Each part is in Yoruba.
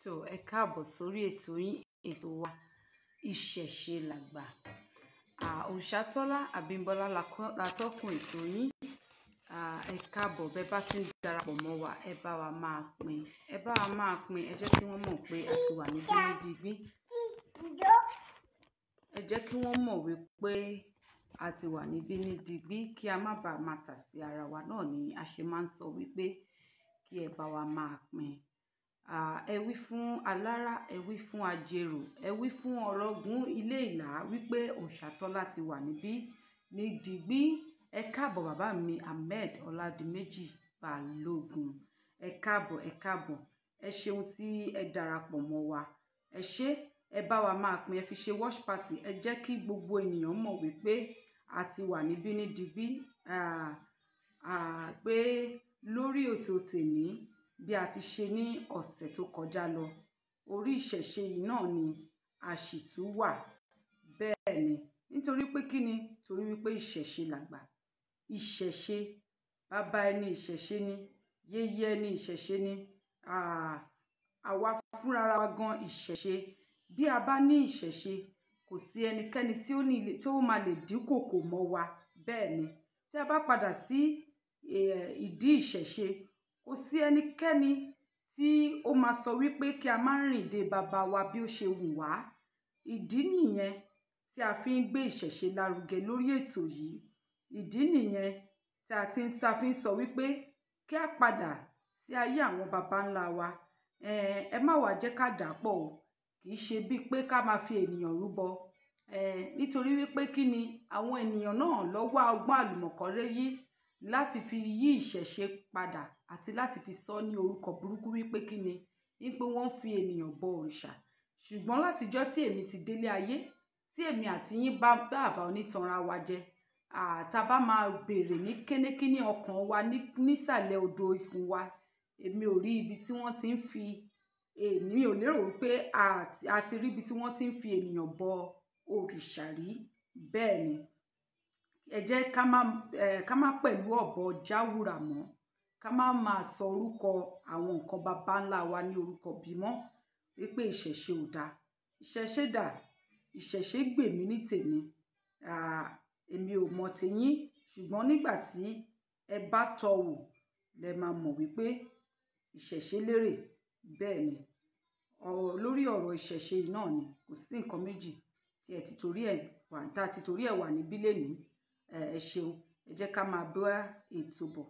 So ẹ káàbọ̀ sórí ètò yín ètò wa ìṣẹ̀ṣe làgbà. Òòṣàtọ́lá Abímbọ́lá látọ́kùn ètò yín. Ẹ káàbọ̀ bẹ́ẹ̀ bá ti ń darapọ̀ mọ́ wa ẹ bá wa máa pín ẹ jẹ́ kí wọ́n mọ̀ pé a ti wà níbí ní digbí. Ẹ jẹ́ kí wọ́n mọ̀ wípé a ti wà níbí ní digbí kí a má bàa máa tà sí ara wa náà ni a ṣe máa ń sọ wípé kí ẹ bá wa máa pín. Ẹ wí fún alára, ẹ wí fún ajérò, ẹ wí fún ọ̀rọ̀gún ilé ìlà wípé Òòṣàtọ́lá ti wà níbí ní digbí. Ẹ káàbọ̀ bàbá mi Ahmed Ọládìméjì Balógun. Ẹ káàbọ̀. Ẹ ṣeun tí ẹ darapọ̀ mọ́ wa. Ẹ ṣé, ẹ bá wa máa pín, ẹ fi ṣe watch party. Ẹ jẹ́ kí gbogbo ènìyàn mọ̀ wípé a ti wà níbí ní digbí. Pé lórí ètò tèmi bí a ti ṣe ní ọ̀sẹ̀ tó kọjá lọ, orí ìṣẹ̀ṣe yìí náà ni a sì tún wà. Bẹ́ẹ̀ ni, nítorí pé kí ni? Torí wípé ìṣẹ̀ṣe làgbà. Ìṣẹ̀ṣe, bàbá ẹni ìṣẹ̀ṣe ni, yéyé ẹni ìṣẹ̀ṣe ni. Àwa fúnra wa gan ìṣẹ̀ṣe. Bí a bá ní ìṣẹ̀ṣe, kò sí ẹnikẹ́ni tí ó máa lè dínkòkò mọ́ wa. Bẹ́ẹ̀ ni, tí a bá padà sí ìdí ìṣẹ̀ṣe, kò sí ẹnikẹ́ni tí ó máa sọ wípé kí a má rìn dé bàbá wa bí ó ṣe wù wá. Ìdí nìyẹn tí a fi ń gbé ìṣẹ̀ṣe lárugẹ lórí ètò yìí. Ìdí nìyẹn tí a fi ń sọ wípé kí a padà sí ayé àwọn baba ńlá wa. Ẹ má wá jẹ́ ká dàpọ̀ o. Kì í ṣe bíi pé ká máa fi ènìyàn rúbọ. Nítorí wípé kí ni? Àwọn ènìyàn náà ló wá ọgbọ́n àlùmọ̀kọ́rẹ́ yìí láti fi yí ìṣẹ̀ṣe padà àti láti fi sọ ní orúkọ burúkú wípé kí ni? Wípé wọ́n fi ènìyàn bọ òrìṣà. Ṣùgbọ́n látijọ́ tí èmi ti délé ayé, tí èmi àti yín bá bàbá onítànra wa jẹ, tá bá máa béèrè ní kénékíní ọkàn wa nísàlẹ̀ odò ikùn wa, èmi ò rí ibi tí wọ́n ti ń fi èmi ò lérò wípé a ti rí ibi tí wọ́n ti ń fi ènìyàn bọ òrìṣà rí. Bẹ́ẹ̀ ni, ẹ jẹ́ ká má pẹ̀lú ọ̀bọ jáwùrà mọ́. Ká má máa sọ orúkọ àwọn nǹkan baba ńlá wa ní orúkọ bí mọ́ wípé ìṣẹ̀ṣe ò dáa. Ìṣẹ̀ṣe dà, ìṣẹ̀ṣe gbèmí ní tèmi. Èmi ò mọ̀ tèyín, ṣùgbọ́n nígbà tí ẹ bá tọ́ wò lẹ máa mọ̀ wípé ìṣẹ̀ṣe lérè. Bẹ́ẹ̀ ni, lórí ọ̀rọ̀ ìṣẹ̀ṣe yìí náà ni kò sí nǹkan méjì tí ẹ ti torí ẹ̀ wà níbí lénìí. Ẹ ṣeun, ẹ jẹ́ ká máa bá ètò bọ̀.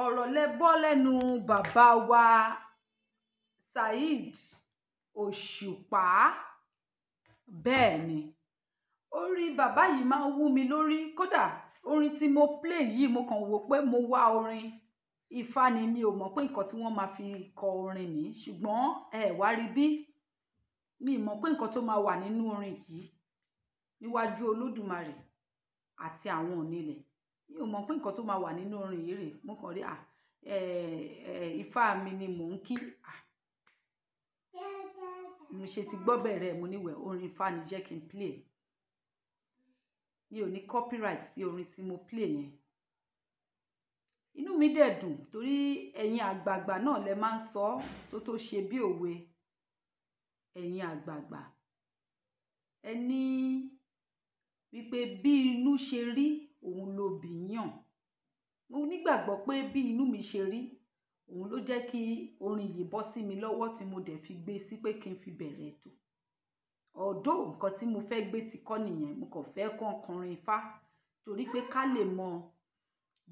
Ọ̀rọ̀ lẹ gbọ́ lẹ́nu bàbá wa Saheed Òṣùpá. Bẹ́ẹ̀ ni, orin bàbá yìí máa ń wú mi lórí. Kódà orin tí mo play yìí mo kàn wò pé mo wá orin Ifá ni, mi ò mọ̀ pé nǹkan tí wọ́n máa fi kọ orin ní. Ṣùgbọ́n ẹ wá rí bí mi mọ̀ pé nǹkan tó máa wà nínú orin yìí níwájú Olódùmarè àti àwọn onílẹ̀. Mi ò mọ̀ pé nǹkan tó máa wà nínú orin yìí rè. Mo kàn rí Ifá mi ni mò ń kí. Mo ṣe ti gbọ́ bẹ̀rẹ̀ mo níwẹ̀ orin Ifá ni jẹ́ kí n play. Mi ò ní copyright sí orin tí mo play yẹn. Inú mi dẹ̀ dùn torí ẹ̀yin àgbààgbà náà lẹ máa ń sọ tó ṣe bí òwe. Ẹ̀yin àgbààgbà ẹ ní wípé bí inú ṣe rí òun ló bì yàn. Mo nígbàgbọ́ pé bí inú mi ṣe rí òun ló jẹ́ kí orin yìí bọ́ sí mi lọ́wọ́ tí mo dẹ̀ fi gbé sí pé kí n fi bẹ̀rẹ̀ ètò. Ọ̀dọ̀ nǹkan tí mo fẹ́ gbé sí kọ́ nìyẹn. Mo kàn fẹ́ kọrin Ifá torí pé ká lè mọ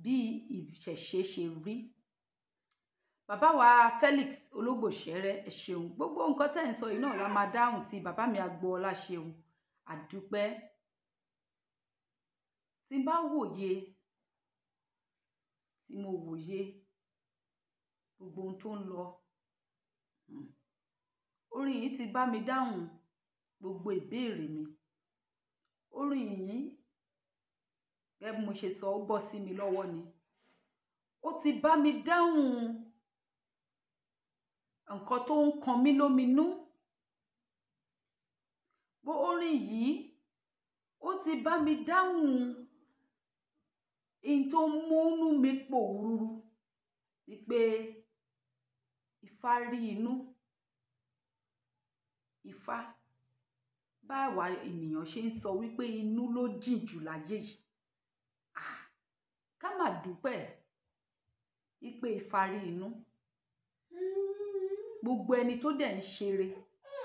bí ìṣẹ̀ṣe ṣe rí. Bàbá wa Felix Ológbòṣẹ́rẹ́, ẹ ṣeun. Gbogbo nǹkan tẹ́ ń sọ yìí náà la máa dáhùn sí. Bàbá mi Agboola ṣeun. Àdúpẹ́. Tí n bá wòye, tí mo wòye gbogbo ohun tó ń lọ, orin yìí ti bá mi dáhùn gbogbo ìbéèrè mi. Orin yìí gẹ́gẹ́ bí mo ṣe sọ ó bọ́ sí mi lọ́wọ́ ni. Ó ti bá mi dáhùn nǹkan tó ń kan mí lóminú. Orin yìí ó ti bá mi dáhùn in tó múnú mi pòrúurú wípé Ifá rí inú. Ifá báwa ènìyàn ṣe ń sọ wípé inú ló jìn jù láyé yìí. Ká má dúpẹ́ wípé Ifá rí inú. Gbogbo ẹni tó dẹ̀ ń ṣeré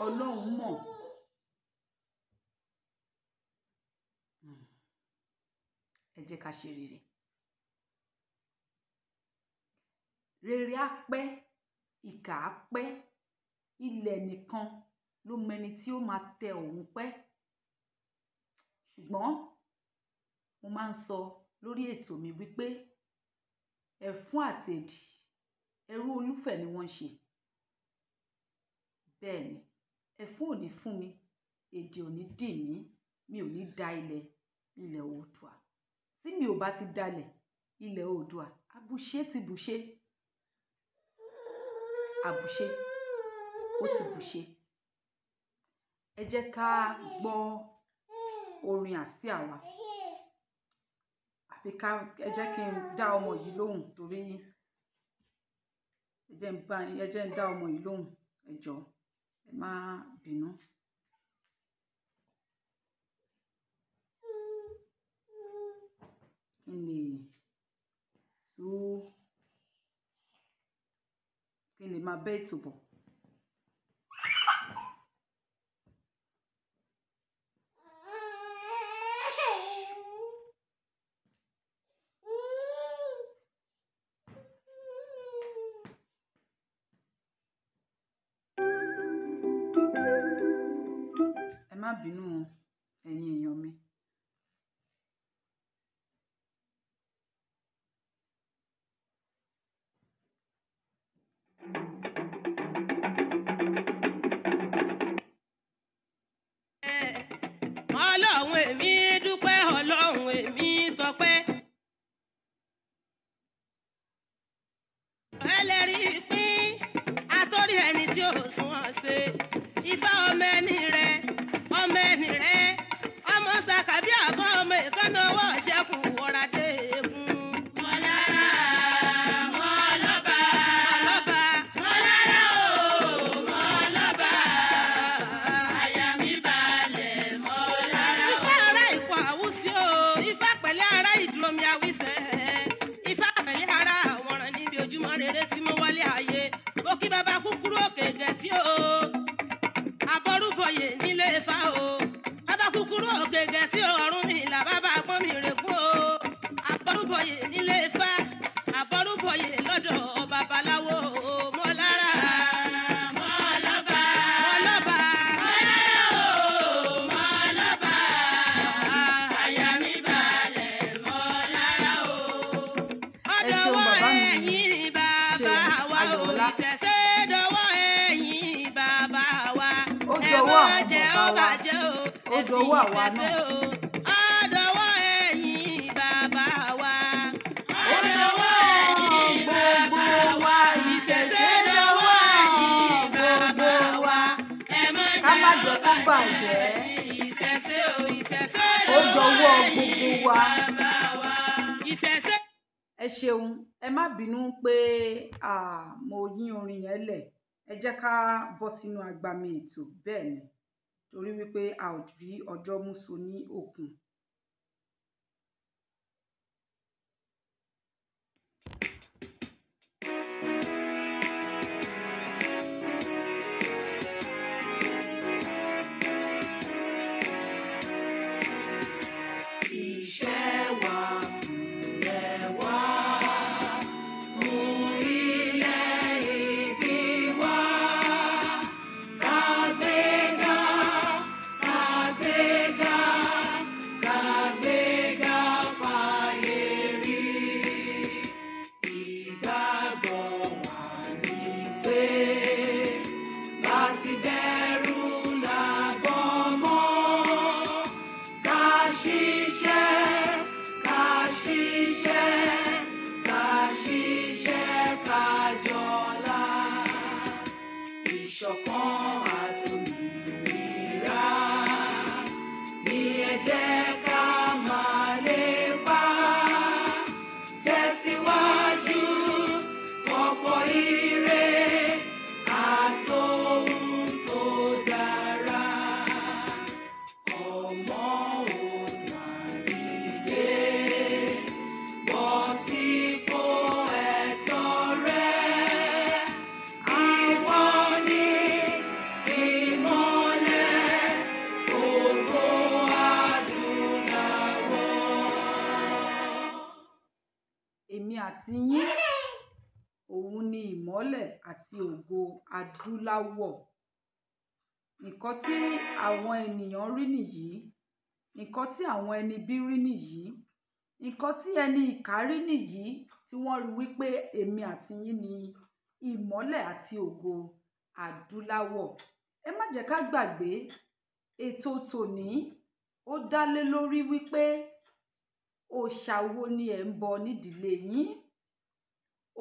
Ọlọ́run mọ̀. Ẹ jẹ́ ká ṣe rere. Rere á pẹ́, ìkà á pẹ́. Ilẹ̀ nìkan ló mẹni tí ó máa tẹ òun pẹ́. Ṣùgbọ́n mo máa ń sọ lórí ètò mi wípé ẹ̀fún àti èdì ẹrú olúfẹ̀ ni wọ́n ń ṣe. Bẹ́ẹ̀ ni, ẹ̀fún ò ní fún mi, èdì ò ní dì mí, mi ò ní da ilẹ̀ Oòduà. Tí mi ò bá ti dalẹ̀ ilẹ̀ Oòduà, àbùṣé ti bùṣé. Àbùṣé ó ti bùṣé. Ẹ jẹ́ ká gbọ́ orin àsíá wa. Àbí ẹ jẹ́ kí n dá ọmọ yìí lóhùn torí ẹ jẹ́ n dá ọmọ yìí lóhùn. Ẹ jọ̀ọ́, ẹ má bínú. Kí n lè máa bẹ́ ètò bọ̀. Ẹ má bínú ẹ̀yin èèyàn mi. Ọlọ́run èmi dúpẹ́, Ọlọ́run èmi sọ pé ẹlẹ́rìí pín àtórí ẹni tí ò sunwọ̀n ṣe. Ifá ọmọ ẹni rẹ, ọmọ sàkàbí àbọ̀ ọmọ ìkànnà ọwọ́ jẹ́kùn wọ́ra dé egun. Kí bàbá kúkúrú òkè gẹ̀tì o, àbọ̀rúbọyè nílé Ifá o. Bàbá kúkúrú òkè gẹ̀tì o, ọ̀run mi là bàbá pọ́n mi règún o. Àbọ̀rúbọyè nílé Ifá, àbọ̀rúbọyè lọ́dọ̀ babaláwo o. Mọ́lára mọ́lọ́ba, mọ́lọ́ba, àyà mi balẹ̀ mọ́lára o. Ọ̀dọ̀wọ́ ẹ̀yin bàbá wa òrìṣẹ́. Ó dọwọ́ àwa náà. Ọ̀dọ̀wọ́ ẹ̀yin bàbá wa. Ó dọwọ́ ẹ̀yin gbogbo wa. Ìṣẹ̀ṣe dọwọ́ ẹ̀yin gbogbo wa. Ká má jẹ́ kó bàjẹ́. Ó dọwọ́ gbogbo wa. Ẹ ṣeun, ẹ má bínú pé mo yín orin yẹn lẹ̀. Ẹ jẹ́ ká bọ́ sínú agbami ètò. Bẹ́ẹ̀ ni, torí wípé a ò rí ọjọ́ múso ní òkun. Iṣẹ́ wa fúnlẹ̀ wá. Ìṣọ̀kan àtòmìnira ni ẹ jẹ́ ká máa lépa. Tẹ̀síwájú fọ̀pọ̀ ire òun ni ìmọ́lẹ̀ àti ògo adúláwọ̀. Nǹkan tí àwọn ènìyàn rí nìyí, nǹkan tí àwọn ẹni bí rí nìyí, nǹkan tí ẹni ìkà rí nìyí, tí wọ́n rí wípé èmi àti yín ni ìmọ́lẹ̀ àti ògo adúláwọ̀. Ẹ má jẹ́ ká gbàgbé, ètò tòní ó dá lé lórí wípé òòṣà wo ni ẹ̀ ń bọ nídìílé yín?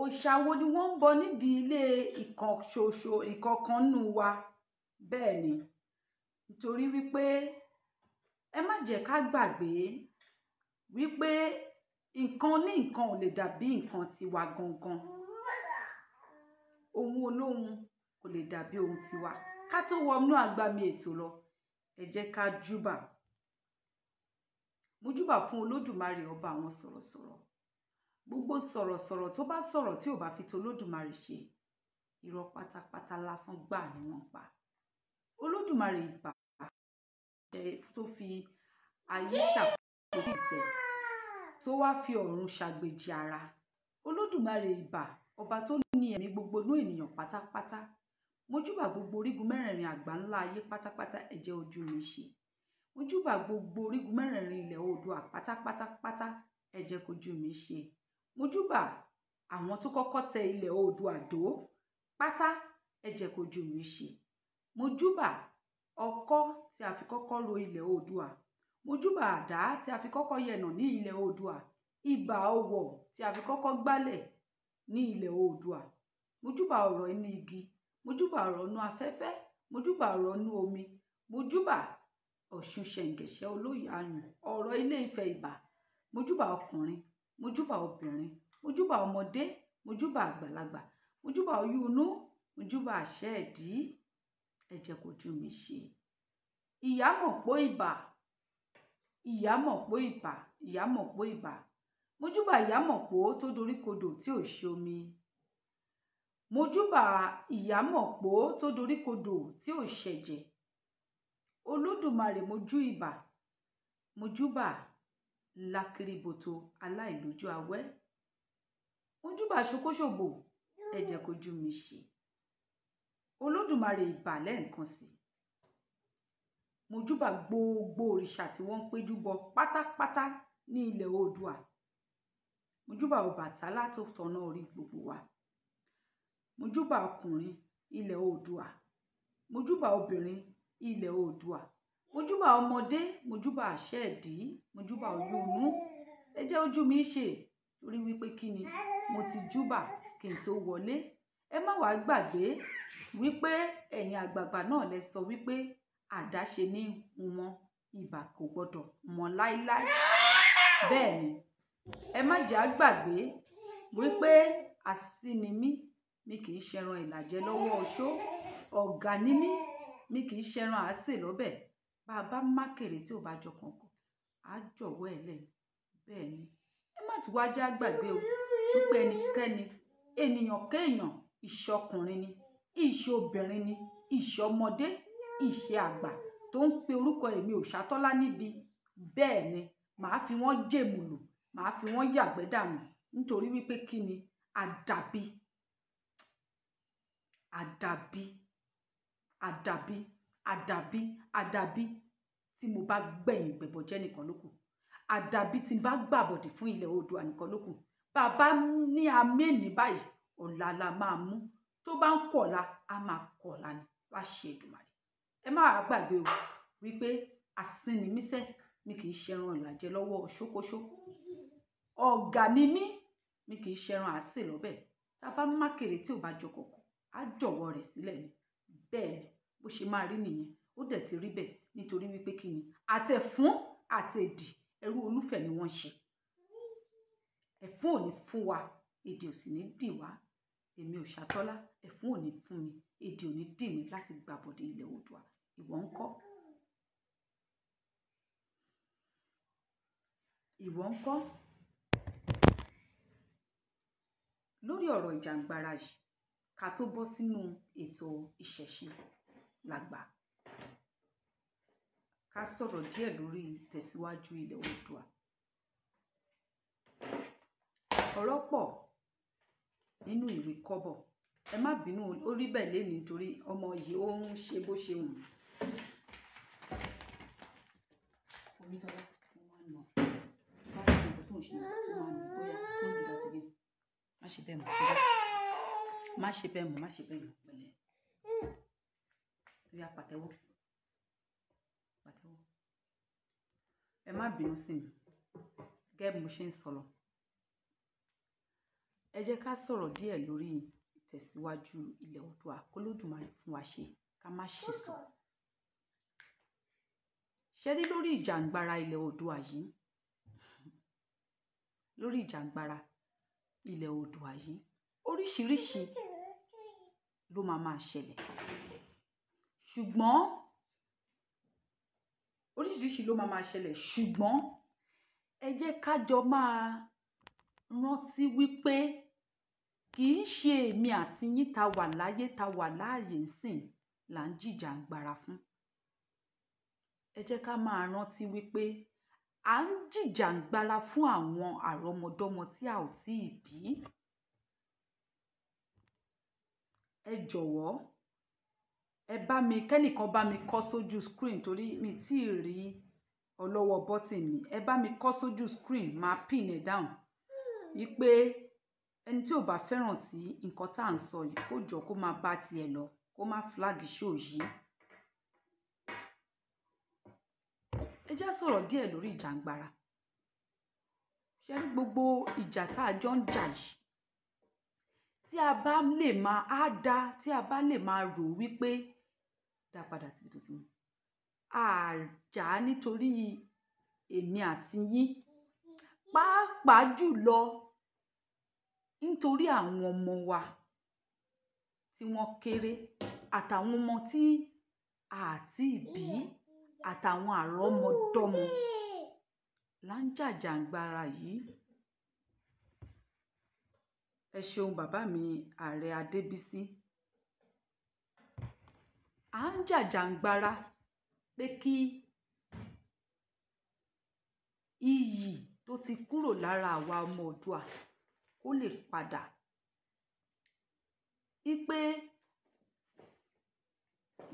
Òòṣà wo ni wọ́n ń bọ nídìílé ìkọ̀ọ̀kan nínú wa? Bẹ́ẹ̀ ni, nítorí wípé ẹ má jẹ́ ká gbàgbé wípé nǹkan ní nǹkan ò lè dàbí nǹkan tiwa gangan. Ohun olóhun kò lè dàbí ohun tiwa. Ká tó wọnú àgbàmì ètò lọ, ẹ jẹ́ ká júbà. Mo júbà fún Olódùmarè ọba àwọn sọ̀rọ̀sọ̀rọ̀. Gbogbo sọ̀rọ̀sọ̀rọ̀ tó bá sọ̀rọ̀ tí ò bá fi tó Olódùmarè ṣe, irọ́ pátápátá lásán gbà ni wọ́n pa. Olódùmarè ìbà tó fi ayé ṣàkóso ìṣẹ́, tó wá fi ọ̀run ṣàgbéjì ara. Olódùmarè ìbà, ọba tó ní ẹ̀mí gbogbo inú ènìyàn pátápátá. Mo júbà gbogbo orígun mẹ́rẹ̀ẹ̀rin àgbà ńlá ayé pátápátá, ẹ jẹ́ ojú mi ṣe. Mo júbà gbogbo orígun mẹ́rẹ̀ẹ̀rin ilẹ̀ Oòduà pátápátá, ẹ jẹ́ kójú mi ṣe. Mo júbà àwọn tó kọ́kọ́ tẹ ilẹ̀ Oòduà dó pátá, ẹ jẹ́ kójú mi ṣe. Mo júbà ọkọ́ tí a fi kọ́kọ́ ro ilẹ̀ Oòduà. Mo júbà àdá tí a fi kọ́kọ́ yẹnà ní ilẹ̀ Oòduà. Ìbà ọwọ̀ tí a fi kọ́kọ́ gbálẹ̀ ní ilẹ̀ Oòduà. Mo júbà ọ̀rọ̀ inú igi. Mo júbà ọ̀rọ̀ inú afẹ́fẹ́. Mo júbà ọ̀rọ̀ inú omi. Mo júbà Ọ̀ṣun ṣẹ̀ǹgẹ̀ṣẹ̀ olóyè ayùn, ọ̀rọ̀ Ilé Ifẹ̀ ìbà. Mo júbà ọkùnrin. Mo júbà obìnrin. Mo júbà ọmọdé. Mo júbà àgbàlagbà. Mo júbà oyún inú. Mo júbà àṣẹ ẹ̀dí. Ẹ jẹ́ kójú mi ṣe. Ìyá mọ̀ pó ìbà. Ìyá mọ̀ pó ìbà. Ìyá mọ̀ pó ìbà. Mo júbà ìyá mọ̀ pó tó doríkodò tí ò ṣe omi. Mo júbà ìyá mọ̀ pó tó doríkodò tí ò ṣẹ̀jẹ̀. Olódùmarè mo jú ìbà. Mo júbà lákìrìbòtò aláìlójú awẹ́. Mo júbà ṣokóṣòbò, ẹ jẹ́ kójú mi ṣe. Olódùmarè ìbà lẹ́ẹ̀kan sí. Mo júbà gbogbo òrìṣà tí wọ́n ń péjú bọ pátápátá ní ilẹ̀ Oòduà. Mo júbà Ọbàtálá tó tọ̀nà orí gbogbo wa. Mo júbà ọkùnrin ilẹ̀ Oòduà. Mo júbà obìnrin ilẹ̀ Oòduà. Mo júbà ọmọdé. Mo júbà àṣẹ ẹ̀dí. Mo júbà oyún inú. Ẹ jẹ́ ojú mi ṣe, torí wípé kí ni mo ti júbà kí n tó wọlé. Ẹ má wàá gbàgbé wípé ẹ̀yin àgbààgbà náà lẹ sọ wípé àdáṣe ní wọn, ìbà kò gbọdọ̀ mọ́ láíláí. Bẹ́ẹ̀ ni, ẹ má jẹ́ á gbàgbé wípé asíni mi kì í ṣẹran ìlàjẹ lọ́wọ́ oṣó. Ọ̀gá ní mi kì í ṣẹran àásè lọ́bẹ̀. Bá a bá mákèrè tí ò bá jọ kankan, á jọ̀wọ́ ẹ̀ lẹ̀. Bẹ́ẹ̀ ni, ẹ má tún wá jẹ́ á gbàgbé o wípé ẹnikẹ́ni, ènìyàn kéèyàn, ìṣọkùnrin ni, ìṣobìnrin ni, ìṣọmọdé, ìṣe àgbà tó ń pe orúkọ èmi Òṣàtọ́lá níbi, bẹ́ẹ̀ ni màá fi wọ́n jèmùlù, màá fi wọ́n yàgbẹ́ dànù, nítorí wípé kí ni àdàbí tí mo bá gbẹ̀yìn gbẹ̀bọ̀jẹ́ nìkan lókù. Àdàbí tí n bá gbàbọ̀dì fún ilẹ̀ Oòduà nìkan lókù. Bàbá ní améèní báyìí, ọ̀la la máa mú. Tó bá ń kọ̀la, a máa kọ̀la ni láṣẹ Èdùmàrè. Ẹ má wàá gbàgbé o wípé asíni mísẹ́ mi kì í ṣẹran ìlàjẹ lọ́wọ́ ṣókóṣó. Ọ̀gá ni mi kì í ṣẹran àásè lọ́bẹ̀. Tá a bá mákèrè tí ò bá jọ kọ̀kọ̀, á jọ̀wọ́ rẹ̀ sílẹ̀ ni. Bẹ́ẹ̀ ni bó ṣe máa rí nìyẹn. Ó dẹ̀ ti rí bẹ́ẹ̀ nítorí wípé kí ni àtẹ̀fún àtẹ̀dì ẹrú olúfẹ̀ ni wọ́n ṣe. Ẹ̀fún ò ní fún wa, èdè ò sì ní dì wá. Èmi Òṣàtọ́lá, ẹ̀fún ò ní fún mi, èdè ò ní dì mí láti gbàbọ̀dé ilẹ̀ Oòduà. Ìwọ ńkọ́? Ìwọ ńkọ́? Lórí ọ̀rọ̀ ìjàngbara yìí, ká tó bọ́ sínú ètò ìṣẹ̀ṣe lágbà, ká sọ̀rọ̀ díẹ̀ lórí ìtẹ̀síwájú ilẹ̀ Oòduà. Ọ̀rọ̀ pọ̀ nínú ìwé kọ́bọ̀. Ẹ má bínú, ó rí bẹ́ẹ̀ lénìí nítorí ọmọ yìí ó ń ṣe bó ṣe wù. Onítọ́lá, mo máa ń nà. Bá a ṣe nǹkan tó ń ṣe, ó máa ń nà. Bóyá tó ń dùn láti gé. Má ṣe bẹ́ẹ̀ mọ́. Má ṣe bẹ́ẹ̀ mọ́, má ṣe bẹ́ẹ̀ mọ́. Pẹ̀lẹ́. Bóyá pàtẹ́wọ́. Pàtẹ́wọ́. Ẹ má bínú sí mi. Gẹ́gẹ́ bí mo ṣe ń sọ lọ. Ẹ jẹ́ ká sọ̀rọ̀ díẹ̀ lórí ìtẹ̀síwájú ilẹ̀ Oòduà k'Olódùmarè fún wa ṣe ká má ṣì sọ. Ṣé rí lórí ìjàǹgbara ilẹ̀ Oòduà yìí? Lórí ìjàǹgbara ilẹ̀ Oòduà yìí, oríṣiríṣi ló máa ṣẹlẹ̀. Ṣùgbọ́n oríṣiríṣi ló máa ṣẹlẹ̀. Ṣùgbọ́n ẹ jẹ́ ká jọ máa rántí wípé kì í ṣe èmi àti yín ta wà láyé ta wà láàyè ńsìn là ń jìjàǹgbara fún. Ẹ jẹ́ ká máa rántí wípé à ń jìjàǹgbara fún àwọn àrọ́mọdọ́mọ tí a ò tíì bí. Ẹ jọ̀wọ́, kẹ́nìkan bá mi kọ sójú screen torí mi tí ì rí ọlọ́wọ́ bọ́tìn mi. Ẹ bá mi kọ sójú screen, máa pin ẹ̀ down. Wípé ẹni tí ò bá fẹ́ràn sí nǹkan tá à ń sọ yìí kó jọ kó máa bá tiẹ̀ lọ, kó má flag show yìí. Ẹ já sọ̀rọ̀ díẹ̀ lórí ìjàǹgbara. Ṣé rí gbogbo ìjà tá a jọ ń jà yìí, tí a bá lè máa rò wípé dá padà síbi tó ti mú. Àjà nítorí èmi àti yín, pàápàá jùlọ nítorí àwọn ọmọ wa tí wọ́n kéré àtàwọn ọmọ tí a ti bí àtàwọn àrọ́mọdọ́mọ là ń jàjàǹgbara yìí. Ẹ ṣeun bàbá mi Ààrẹ Adébísí. À ń jàjàǹgbara pé kí iyì tó ti kúrò lára àwa ọmọ Oòduà kó lè padà. Wípé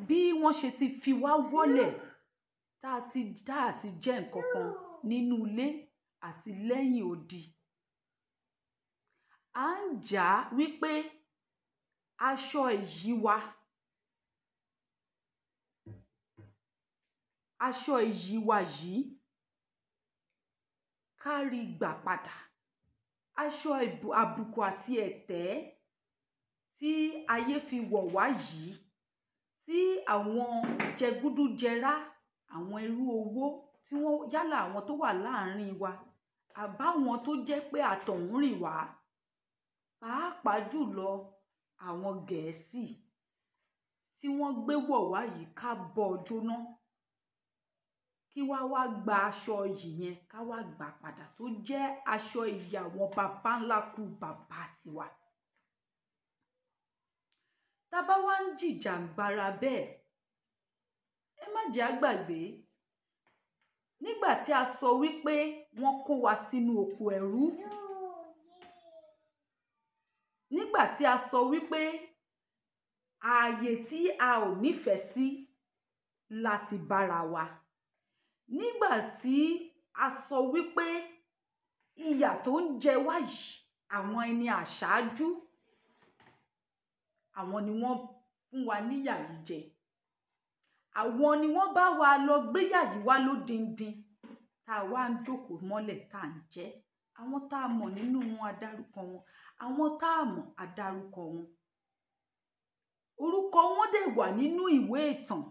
bí wọ́n ṣe ti fi wá wọ́lẹ̀ tá a ti jẹ́ nǹkan kan nínú ilé àti lẹ́yìn odi. À ń jà wípé aṣọ ìyí wa, yìí ká rí gbà padà. Aṣọ àbùkù àti ẹ̀tẹ́ tí ayé fi wọ̀ wá yìí, tí àwọn jẹgúdújẹrá, àwọn ẹrú owó tí wọ́n yálà àwọn tó wà láàárín wa àbáwọn tó jẹ́ pé àtọ̀húnrìn wá, pàápàá jùlọ àwọn Gẹ̀ẹ́sì tí wọ́n gbé wọ̀ wá yìí ká bọ́ jóná. Kí wá gba aṣọ yìí yẹn ká wá gbà padà tó jẹ́ aṣọ ìyí àwọn baba ńlá kú bàbá tiwa. Tá bá wá ń jìjàǹgbara bẹ́ẹ̀, ẹ má jẹ́ á gbàgbé nígbà tí a sọ wípé wọ́n kó wa sínú oko ẹrú, nígbà tí a sọ wípé ààyè tí a ò nífẹ̀ẹ́ sí láti bára wa, nígbà tí a sọ wípé ìyà tó ń jẹ wá yìí àwọn ẹni àṣáájú, àwọn ni wọ́n fún wa níyà yìí jẹ, àwọn ni wọ́n bá wa lọ gbéyà yìí wá lódindin tá a wá ń jókòó mọ́lẹ̀ tá à ń jẹ. Àwọn tá a mọ̀ nínú wọn a dárúkọ wọn, àwọn tá a mọ̀ a dárúkọ wọn. Orúkọ wọn dẹ̀ wà nínú ìwé ìtàn,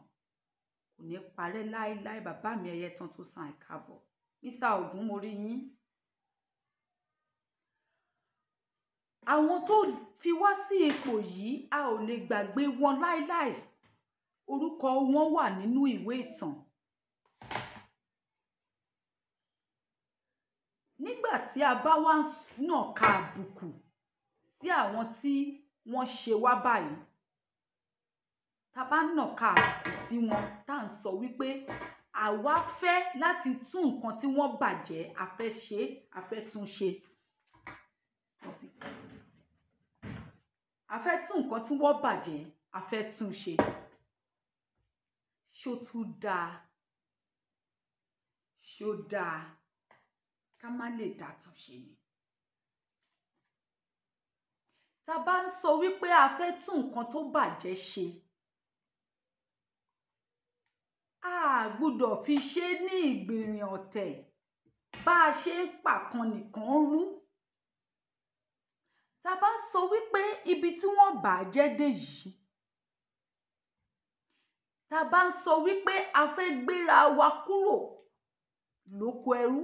kò ní parẹ́ láéláé. Bàbá mi Ẹyẹtán tó san ìkábọ̀, Mr. Ògún mo rí yín. Àwọn tó fi wá sí ipò yìí a ò lè gbàgbé wọn láéláé. Orúkọ wọn wà nínú ìwé ìtàn. Nígbà tí a bá wá nàka àbùkù sí àwọn tí wọ́n ṣe wá báyìí, tá bá nàka àbùkù sí wọn tá à ń sọ wípé àwa fẹ́ láti tún nǹkan tí wọ́n bàjẹ́, a fẹ́ ṣe, a fẹ́ tún ṣe. fẹ́ tún nǹkan tí wọ́n bàjẹ́ a fẹ́ tún ṣe. Ṣó tún dáa? Ṣó dáa ká má lè dá tún ṣe ni? Tá bá ń sọ wípé a fẹ́ tún nǹkan tó bàjẹ́ ṣe, a gbọ́dọ̀ fi ṣe ní ìgbìrìn ọ̀tẹ̀ bá a ṣe ń pàkan nìkan rú. Tá bá sọ wípé ibi tí wọ́n bàjẹ́ dé yìí, tá bá ń sọ wípé a fẹ́ gbéra wa kúrò lóko ẹrú,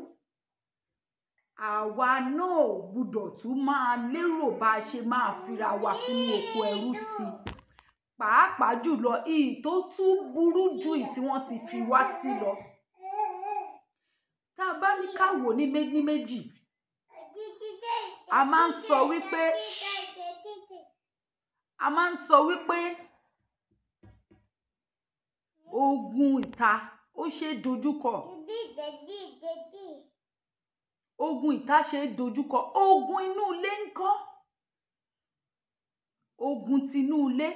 àwa náà gbọ́dọ̀ tún máa lérò bá a ṣe máa fira wa sínú oko ẹrú sí i. Pàápàá jùlọ ìyí tó tún burú ju ìyí tí wọ́n ti fi wá sí lọ. Tá bá ní ká wò ní méjì, a máa ń sọ wípé ogun ìta ó ṣe dojúkọ. Ogun ìta ṣe dojúkọ. Ogun inú ilé ńkọ́? Ogun tinú ilé,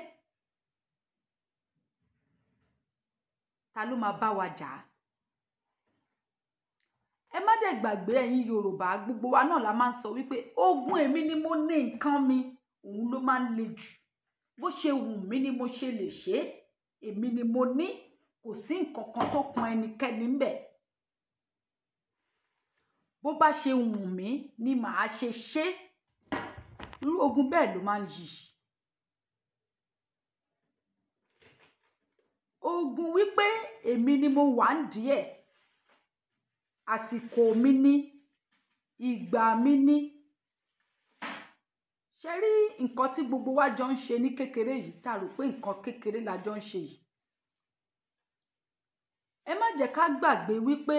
ta ló máa bá wa jà á? Ẹ má dẹ̀ gbàgbé ẹ̀yin Yorùbá, gbogbo wa náà la máa ń sọ wípé ogun èmi ni mo ní nǹkan mi, òun ló máa ń le jù. Bó ṣe wù mí ni mo ṣe lè ṣe é, èmi ni mo ní, kò sí nǹkan kan tó kan ẹnikẹ́ni ńbẹ̀. Bó bá ṣe wù mí ni màá ṣe ṣe. Irú ogun bẹ́ẹ̀ ló máa ń yí. Ogun wípé èmi ni mo wà ń díẹ̀, àsìkò mi ni, ìgbà mi ni. Ṣé rí nǹkan tí gbogbo wa jọ ń ṣe ní kékeré yìí, tá rò pé nǹkan kékeré la jọ ń ṣe yìí? Ẹ má jẹ́ ká gbàgbé wípé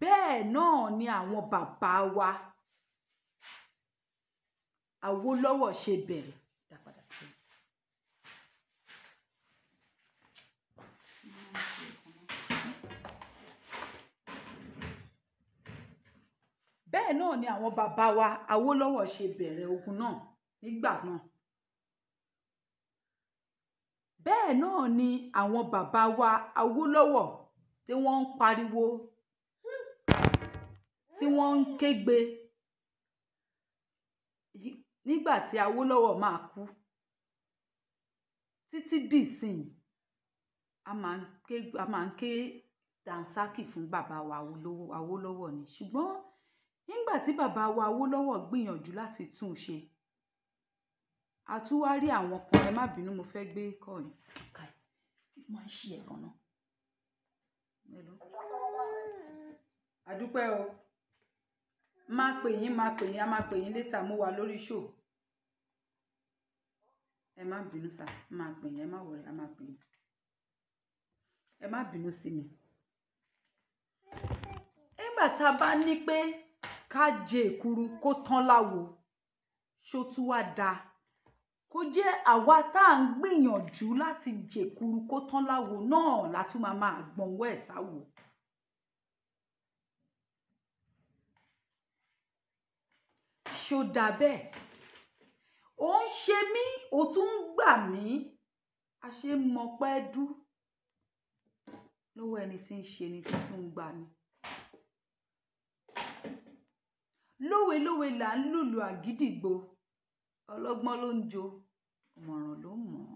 bẹ́ẹ̀ náà ni àwọn bàbá wa Awólọ́wọ̀ ṣe bẹ̀rẹ̀. Bẹ́ẹ̀ náà ni àwọn bàbá wa Awólọ́wọ̀ ṣe bẹ̀rẹ̀ ogun náà nígbà náà. Bẹ́ẹ̀ náà ni àwọn bàbá wa Awólọ́wọ̀ tí wọ́n ń pariwo, tí wọ́n ń kégbe nígbà tí Awólọ́wọ̀ máa kú. Títí dìsìn a máa ń ké dànsákì fún bàbá wa Awólọ́wọ̀ ni. Ṣùgbọ́n nígbà tí bàbá wa Awólọ́wọ̀ gbìyànjú láti tún un ṣe, a tún wá rí àwọn kan. Ẹ má bínú, mo fẹ́ gbé kọ́ ni. Má ń ṣí ẹ̀ kan náà. Àdúpẹ́ o. Máa pè yín, a máa pè yín létà, mo wà lórí show. Ẹ má bínú sà, máa pè yín, ẹ má wọrí, a máa pè yín. Ẹ má bínú sí mi. Nígbà tá a bá ní pé ká jẹ èkuru kó tán láwo, ṣó tún wá dáa kó jẹ́ àwa tá à ń gbìyànjú láti jẹ èkuru kó tán láwo náà la tún máa gbọ̀nwọ́ ẹ̀ sáwo? Ṣó dáa bẹ́ẹ̀? Ó ń ṣe mí, ó tún ń gbà mí. A ṣe mọpẹ́ dú lọ́wọ́ ẹni tí ń ṣe ni tí tún ń gbà ni. Lówe là ń lùlù àgídìgbo, ọlọ́gbọ́n ló ń jó, ọ̀mọ̀ràn ló ń mọ̀.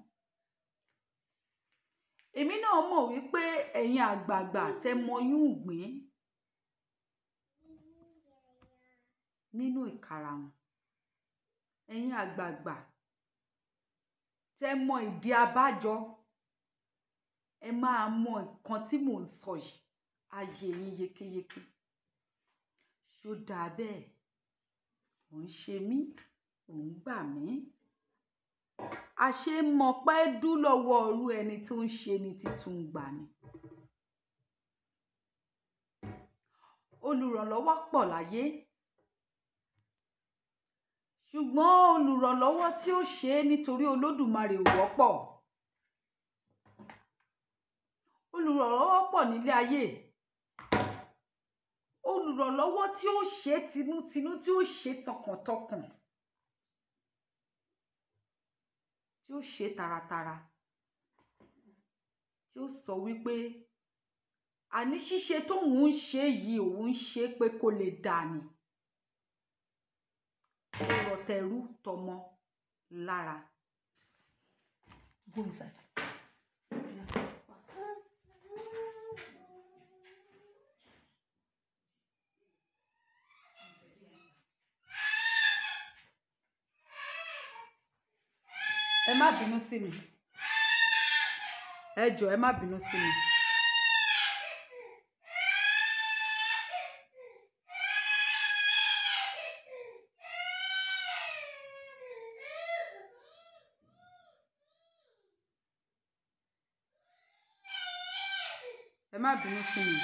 Èmi náà mọ̀ wípé ẹ̀yin àgbààgbà tẹ́ mọyún ìgbín nínú ìkarahun. Ẹ̀yin àgbààgbà tẹ́ mọ ìdí abájọ, ẹ máa mọ nǹkan tí mò ń sọ yìí, á yé yín yékéyéké. Ṣó dáa bẹ́ẹ̀? Ò ń ṣe mí, ò ń gbà mí. A ṣe mọpẹ́ dú lọ́wọ́ ọrú ẹni tó ń ṣe ni tí tún ń gbà ni. Olùrànlọ́wọ́ pọ̀ láyé, ṣùgbọ́n olùrànlọ́wọ́ tí ó ṣe é nítorí Olódùmarè ò wọ́pọ̀. Olùrànlọ́wọ́ pọ̀ nílé ayé. Olùrànlọ́wọ́ tí ó ṣe tinútinú, tí ó ṣe tọkàntọkàn. tí ó ṣe taratara, tí ó sọ wípé àní ṣíṣe tóun ń ṣe yìí òun ń ṣe pé kó lè dà ní. Ó rọ tẹrú tọmọ lára. Go inside. Ẹ má bínú sí mi. Ẹ jọ̀ọ́ ẹ má bínú sí mi. Ẹ má bínú sí mi.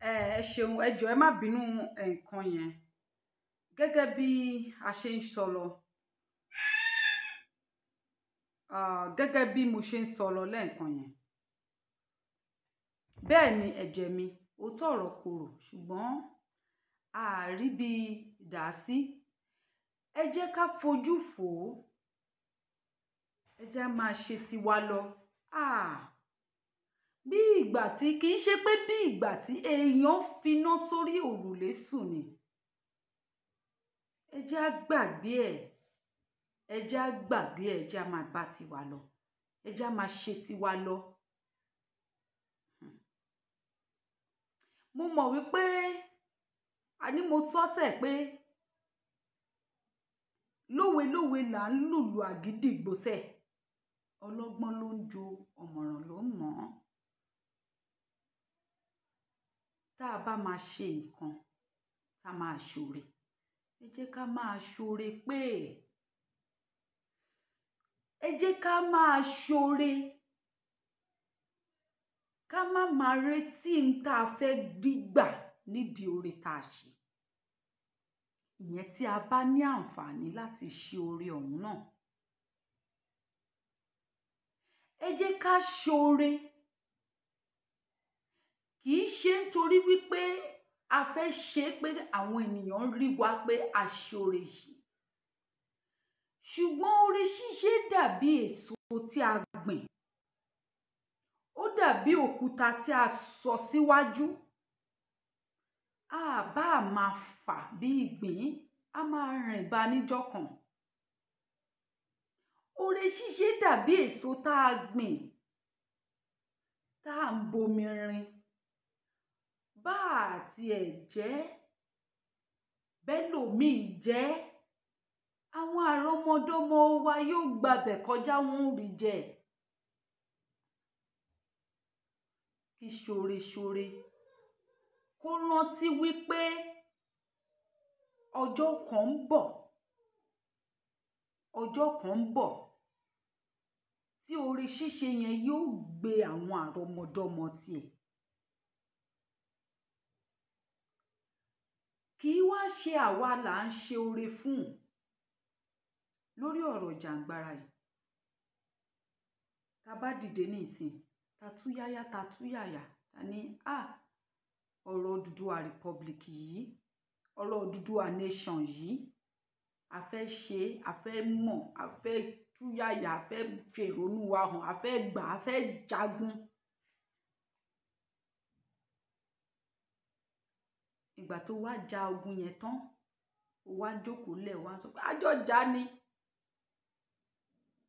Ẹ ṣeun, ẹ jọ̀ọ́ ẹ má bínú nǹkan yẹn. Gẹ́gẹ́ bí a ṣe ń sọ lọ, gẹ́gẹ́ bí mo ṣe ń sọ lọ lẹ́ẹ̀kan yẹn, bẹ́ẹ̀ ni ẹ̀jẹ̀ mi ó tọ̀rọ̀ korò, ṣùgbọ́n àárí bí dà sí. Ẹ jẹ́ ká fojú fò ó, ẹ jẹ́ máa ṣe tiwa lọ. Bí ìgbà tí kì í ṣe pé bí ìgbà tí èèyàn finá sórí òrùlé sùn ni. Ẹ jẹ́ á gbàgbé ẹ̀, ẹ jẹ́ á gbàgbé ẹ̀, ẹ jẹ́ á máa bá tiwa lọ, ẹ jẹ́ á máa ṣe tiwa lọ. Mo mọ̀ wípé àní mo sọ́sẹ̀ pé lówe là ń lùlù àgídìgbò sẹ̀, ọlọ́gbọ́n ló ń jo, ọ̀mọ̀ràn ló ń mọ̀ ọ́n. Tá a bá máa ṣe nǹkan, ká máa ṣoore. Ẹ jẹ́ ká máa ṣoore pé ẹ jẹ́ ká máa ṣoore. Ká má máa retí n tá a fẹ́ gbígbà nídìí oore tá a ṣe. Ìyẹn tí a bá ní àǹfààní láti ṣe oore ọ̀hún náà. Ẹ jẹ́ ká ṣoore. Kì í ṣe nítorí wípé a fẹ́ ṣe pé àwọn ènìyàn rí wa pé a ṣoore yìí. Ṣùgbọ́n oore ṣíṣe dàbí èso tí a gbìn. Ó dàbí òkúta tí a sọ síwájú. A bá máa fà bí ìgbín, a máa rìn bá níjọ́ kan. Oore ṣíṣe dàbí èso tá a gbìn, tá a ń bomi rin. Bá àti ẹ̀ jẹ́, bẹ́lòmíì jẹ́, àwọn àrọ́mọdọ́mọ wa yóò gbabẹ̀ kọjá, wọn ò rí jẹ. Kí ṣoore kó rántí wípé ọjọ́ kan ń bọ̀ tí oore ṣíṣe yẹn yóò gbé àwọn àrọ́mọdọ́mọ tiẹ̀. Kì í wá ṣe àwa là ń ṣe oore fún lórí ọ̀rọ̀ jàǹgbara yìí. Tá bá dìde ní ìsìn, ta túyáyá ta túyàyà, ta ní ọ̀rọ̀ Oòduà Republic yìí, ọ̀rọ̀ Oòduà Nation yìí, a fẹ́ ṣe, a fẹ́ mọ̀, a fẹ́ tú túyàyà, a fẹ́ fèrònú wa hàn, a fẹ́ gbà, a fẹ́ jagun. Ìgbà tó wá ja ogun yẹn tán, ó wá jókòó lẹ̀ wá sọ pé àjọ jà ni.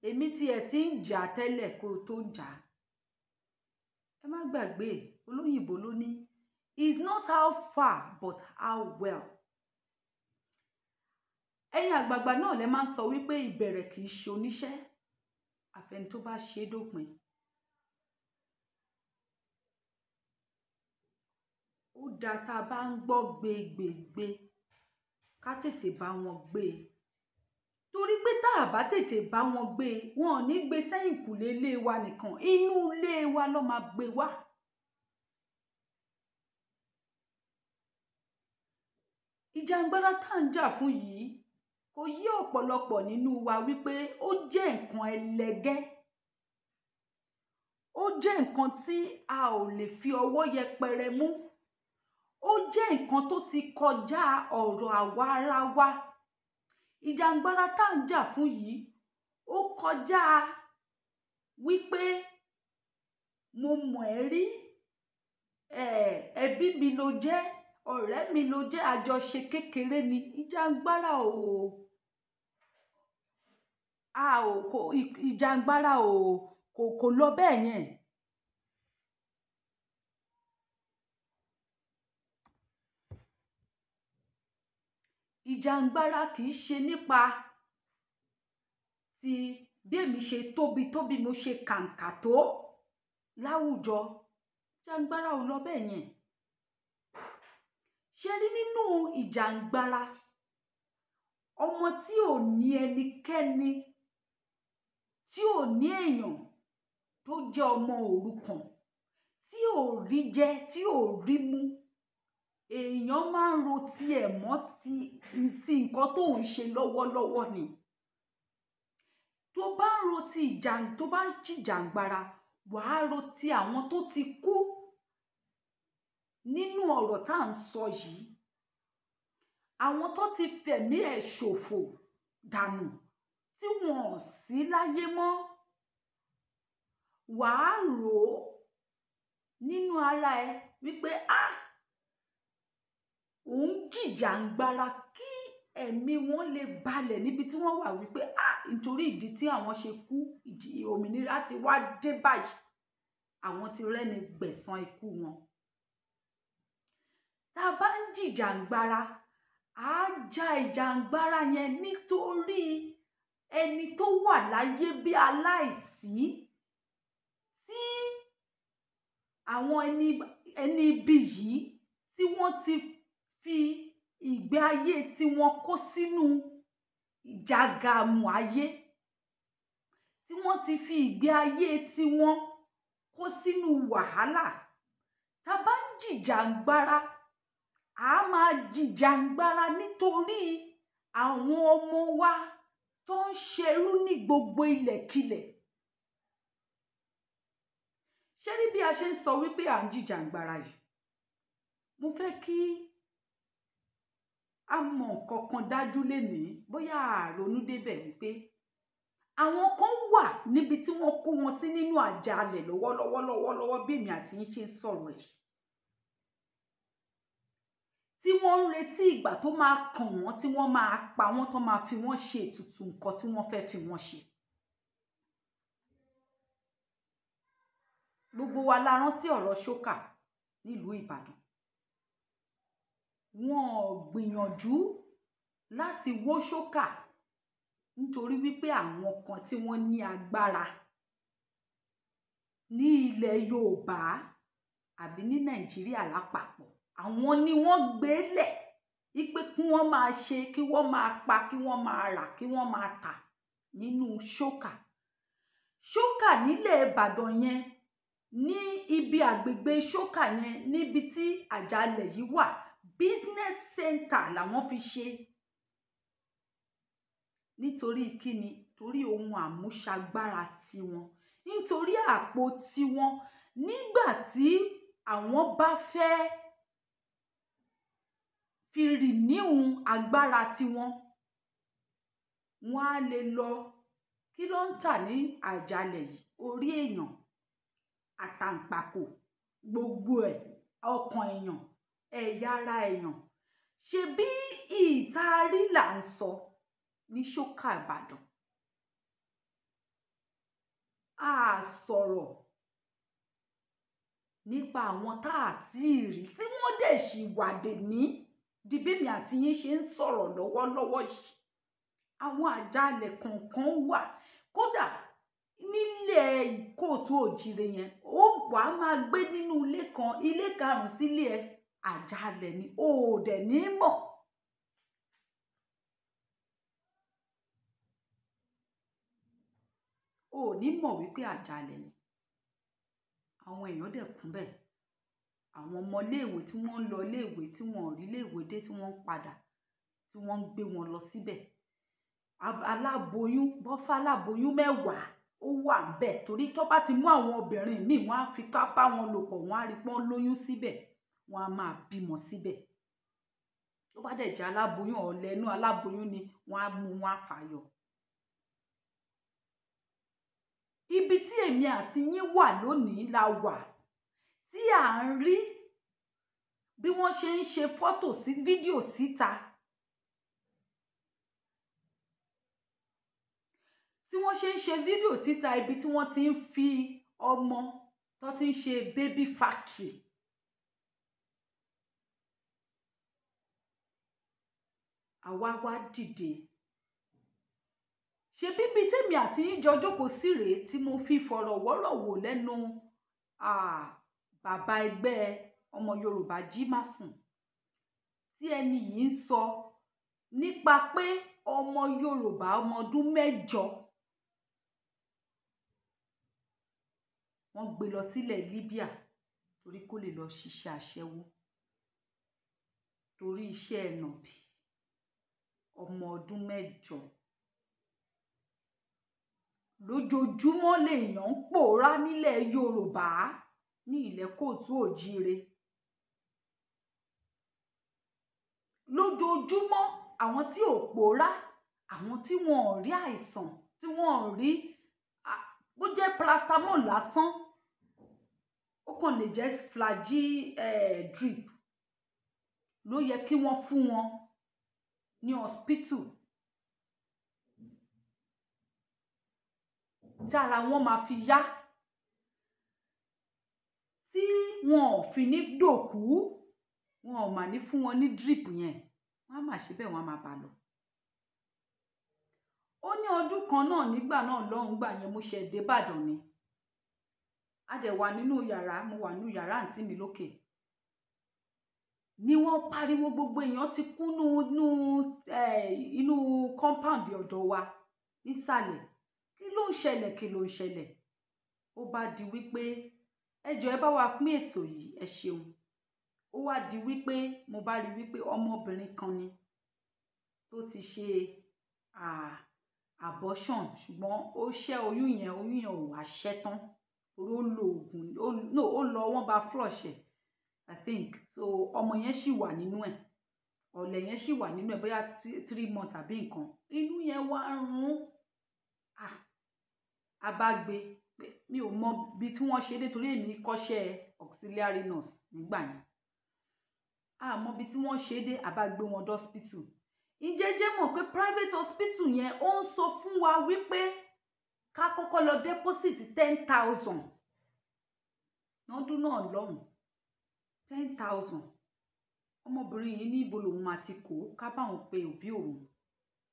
Èmi tiẹ̀ tí ń jà tẹ́lẹ̀ kó tó jà. Ẹ má gbàgbé, olóyìnbó ló ní it's not how far but how well. Ẹ̀yin àgbààgbà náà lẹ máa ń sọ wípé ìbẹ̀rẹ̀ kì í ṣe oníṣẹ́, àfẹni tó bá ṣe é dópin. Ó dáa tá a bá ń gbọ́ gbégbègbè ká tètè bá wọn gbé e. Torí pé tá a bá tètè bá wọn gbé e, wọn ò ní gbé sẹ́yìn kùlé ilé wa nìkan, inú ilé wa ló máa gbé wá. Ìjàngbara tá à ń jà fún yìí kò yé ọ̀pọ̀lọpọ̀ nínú wa wípé ó jẹ́ nǹkan ẹlẹgẹ́. Ó jẹ́ nǹkan tí a ò lè fi ọwọ́ yẹpẹrẹ mú. Ó jẹ́ nǹkan tó ti kọjá ọ̀rọ̀ àwa ara wa. Ìjàngbara tá à ń jà fún yìí ó kọjá wípé mo mọ̀ ẹ́ rí, ẹbí mi ló jẹ́, ọ̀rẹ́ mi ló jẹ́, àjọṣe kékeré ni. Ìjàngbara kò lọ bẹ́ẹ̀ yẹn. Ìjàngbara kì í ṣe nípa ti bí èmi ṣe tóbi mo ṣe kàǹkà tó láwùjọ. Ìjàngbara ò lọ bẹ́ẹ̀ yẹn. Ṣé rí nínú ìjàngbara, ọmọ tí ò ní ẹnikẹ́ni, tí ò ní èèyàn, tó jẹ́ ọmọ òrukàn, tí ò rí jẹ, tí ò rí mu, èèyàn máa ń ro tiẹ̀ mọ́ ti nǹkan tó ń ṣe lọ́wọ́lọ́wọ́ ni. Tó bá ń ro tó bá ń jìjàngbara, wàá ro ti àwọn tó ti kú nínú ọ̀rọ̀ tá à ń sọ yìí. Àwọn tó ti fẹ̀mí ẹ̀ ṣòfò dànù, tí wọn ò sí láyé mọ́. Wàá rò ó nínú ara ẹ wípé òun jìjàngbara kí ẹ̀mí wọn lè balẹ̀ níbi tí wọ́n wà, wípé nítorí ìdí tí àwọn ṣe kú, òmìnira ti wá dé báyìí, àwọn ti rẹ́ni gbẹ̀san ikú wọn. Tá a bá ń jìjàngbara, á ja ìjàngbara yẹn nítorí ẹni tó wà láyé bí aláìsí, tí àwọn ẹni ibi yìí tí wọ́n ti fi ìgbé ayé tí wọ́n kó sínú ìjàgàmù ayé, tí wọ́n ti fi ìgbé ayé tí wọ́n kó sínú wàhálà. Tá a bá ń jìjàngbara, a máa jìjàngbara nítorí àwọn ọmọ wa tó ń ṣerú ní gbogbo ilẹ̀kílẹ̀. Ṣé rí bí a ṣe ń sọ wípé à ń jìjàngbara yìí, mo fẹ́ kí a mọ̀ nǹkan kan dájú lénìí, bóyá àrònú débẹ̀, wípé àwọn kan wà níbi tí wọ́n kó wọn sí nínú àjàalẹ̀ lọ́wọ́lọ́wọ́ bí èmi àti yín ṣe ń sọ̀rọ̀ yìí, tí wọ́n ń retí ìgbà tó máa kàn wọ́n, tí wọ́n máa pa wọ́n, tó máa fi wọ́n ṣe ètùtù nǹkan tí wọ́n fẹ́ fi wọ́n ṣe. Gbogbo wa la rántí ọ̀rọ̀ ṣókà nílùú Ìbàdàn. Wọn ò gbìyànjú láti wó ṣókà nítorí wípé àwọn kan tí wọ́n ní agbára ní ilẹ̀ Yorùbá àbí ní Nàìjíríà lápapọ̀, àwọn ni wọ́n gbélẹ̀ wípé kí wọ́n máa ṣe, kí wọ́n máa pa, kí wọ́n máa rà, kí wọ́n máa tà nínú ṣókà. Ṣókà nílẹ̀ Ìbàdàn yẹn, ní ibi àgbègbè ṣókà yẹn, níbi tí àjàalẹ̀ yìí wà, business center làwọn fi ṣe. Nítorí kíni? Torí ohun àmúṣagbára tiwọn, nítorí àpò tiwọn. Nígbà tí àwọn bá fẹ́ fi renew agbára tiwọn, wọ́n á lè lọ kí ló ń tà ní àjàlẹ̀ yìí? Orí èèyàn, àtàǹpàkò, gbogbo ẹ̀, ọkàn èèyàn, ẹ̀yà ara èèyàn. Ṣé bí ìtarí là ń sọ ní ṣókà Ìbàdàn? A sọ̀rọ̀ nípa àwọn tá à tí ì rí tí wọ́n dẹ̀ ṣì wà dè ní di bẹ́mi àti yín ṣe ń sọ̀rọ̀ lọ́wọ́lọ́wọ́ yìí. Àwọn àjàlẹ̀ kọ̀ọ̀kan wà, kódà nílẹ̀ Kóòtù Òjìrè yẹn, ó wà á máa gbé nínú ilé kan, ilé karùn-ún sílé ẹ, àjàlẹ̀ ni, o ò dẹ̀ ní mọ̀. O ò ní mọ̀ wípé àjàlẹ̀ ni. Àwọn èèyàn dẹ̀ kún bẹ́ẹ̀. Àwọn ọmọ iléèwé tí wọ́n ń lọ iléèwé tí wọ́n ò rí iléèwé dé tí wọ́n ń padà, tí wọ́n ń gbé wọn lọ síbẹ̀. Aláboyún, bọ́fá aláboyún 10 ó wà bẹ́ẹ̀, torí tó bá ti mú àwọn obìnrin míì, wọ́n á fipá bá wọn lò pọ̀, wọ́n á rí pọ́n lóyún síbẹ̀, wọ́n á máa bímọ síbẹ̀. Tó bá dẹ̀ jẹ́ aláboyún, ọ̀lẹ́nu aláboyún ni, wọ́n á mú, wọ́n á fàyọ. Ibi tí èmi àti yín wà lónìí la wà, tí à ń rí bí wọ́n ṣe ń ṣe fọ́tò sí fídíò síta, tí wọ́n ṣe ń ṣe fídíò síta, ibi tí wọ́n ti ń fi ọmọ tó ti ń ṣe baby factory. Àwa wá dìde. Ṣé bíbi tèmi àti yín jọ jókòó sí rèé tí mo fi fọ̀rọ̀wọ́rọ̀ wò lẹ́nu bàbá ẹgbẹ́ ọmọ Yorùbá jí má sùn, tí ẹni yìí ń sọ nípa pé ọmọ Yorùbá ọmọ ọdún 8 wọ́n gbé lọ sílẹ̀ Libya torí kó lè lọ ṣiṣẹ́ aṣẹ́wó, torí iṣẹ́ ẹ̀nàbì. Ọmọ ọdún 8 lójoojúmọ́ lèèyàn ń pòórá nílẹ̀ Yorùbá, ní ilẹ̀ Kóòtù Òjìrè. Lójoojúmọ́ àwọn tí ò pòórá, àwọn tí wọn ò rí àìsàn, tí wọn ò rí bó jẹ́ paracetamol lásán, ó kàn lè jẹ́ drip ló yẹ kí wọ́n fún wọn ní hospital, tí ara wọn máa fi yá, tí wọn ò fi ní dòkú, wọn ò mà ní fún wọn ní drip yẹn, wọ́n á mà ṣe bẹ́ẹ̀, wọ́n á máa bá lọ. Ó ní ọdún kan náà nígbà náà lọ́hùn, gbà yẹn mo ṣe dé Ìbàdàn ni. A dẹ̀ wà nínú yàrá, mo wà nínú yàrá àǹtí mi lókè. Ni wọ́n pariwo, gbogbo èèyàn ti kú inú compound ọ̀dọ̀ wa nísàlẹ̀. Kí ló ń ṣẹlẹ̀? Kí ló ń ṣẹlẹ̀? Ó bá di wípé ẹ jọ̀ọ́ ẹ bá wa pín ètò yìí, ẹ ṣeun. Ó wá di wípé mo bá rí wípé ọmọbìnrin kan ni tó ti ṣe abortion, ṣùgbọ́n ó ṣẹ́ oyún yẹn ò wá ṣẹ́ tán, torí ó lo oògùn, ó lọ wọ́n bá flush ẹ̀, I think. So ọmọ yẹn ṣì wà nínú ẹ̀, ọ̀lẹ̀ yẹn ṣì wà nínú ẹ̀, bóyá 3 months àbí nǹkan. Inú yẹn wá rún. A bá gbé, mi ò mọ bí tí wọ́n ṣe dé, torí èmi kọ́ṣẹ́ auxiliary nurse nígbà yẹn. A mọ bí tí wọ́n ṣe dé, a bá gbé wọn dé hospital. Ìjẹ́jẹ́ mọ̀ pé private hospital yẹn ó ń sọ fún wa wípé ká kọ́kọ́ lọ deposit 10,000 lọ́dún náà lọ́hùn. 10,000. Ọmọbìnrin yìí ní ibo lòun máa ti kó, ká bá òun pe òbí òun.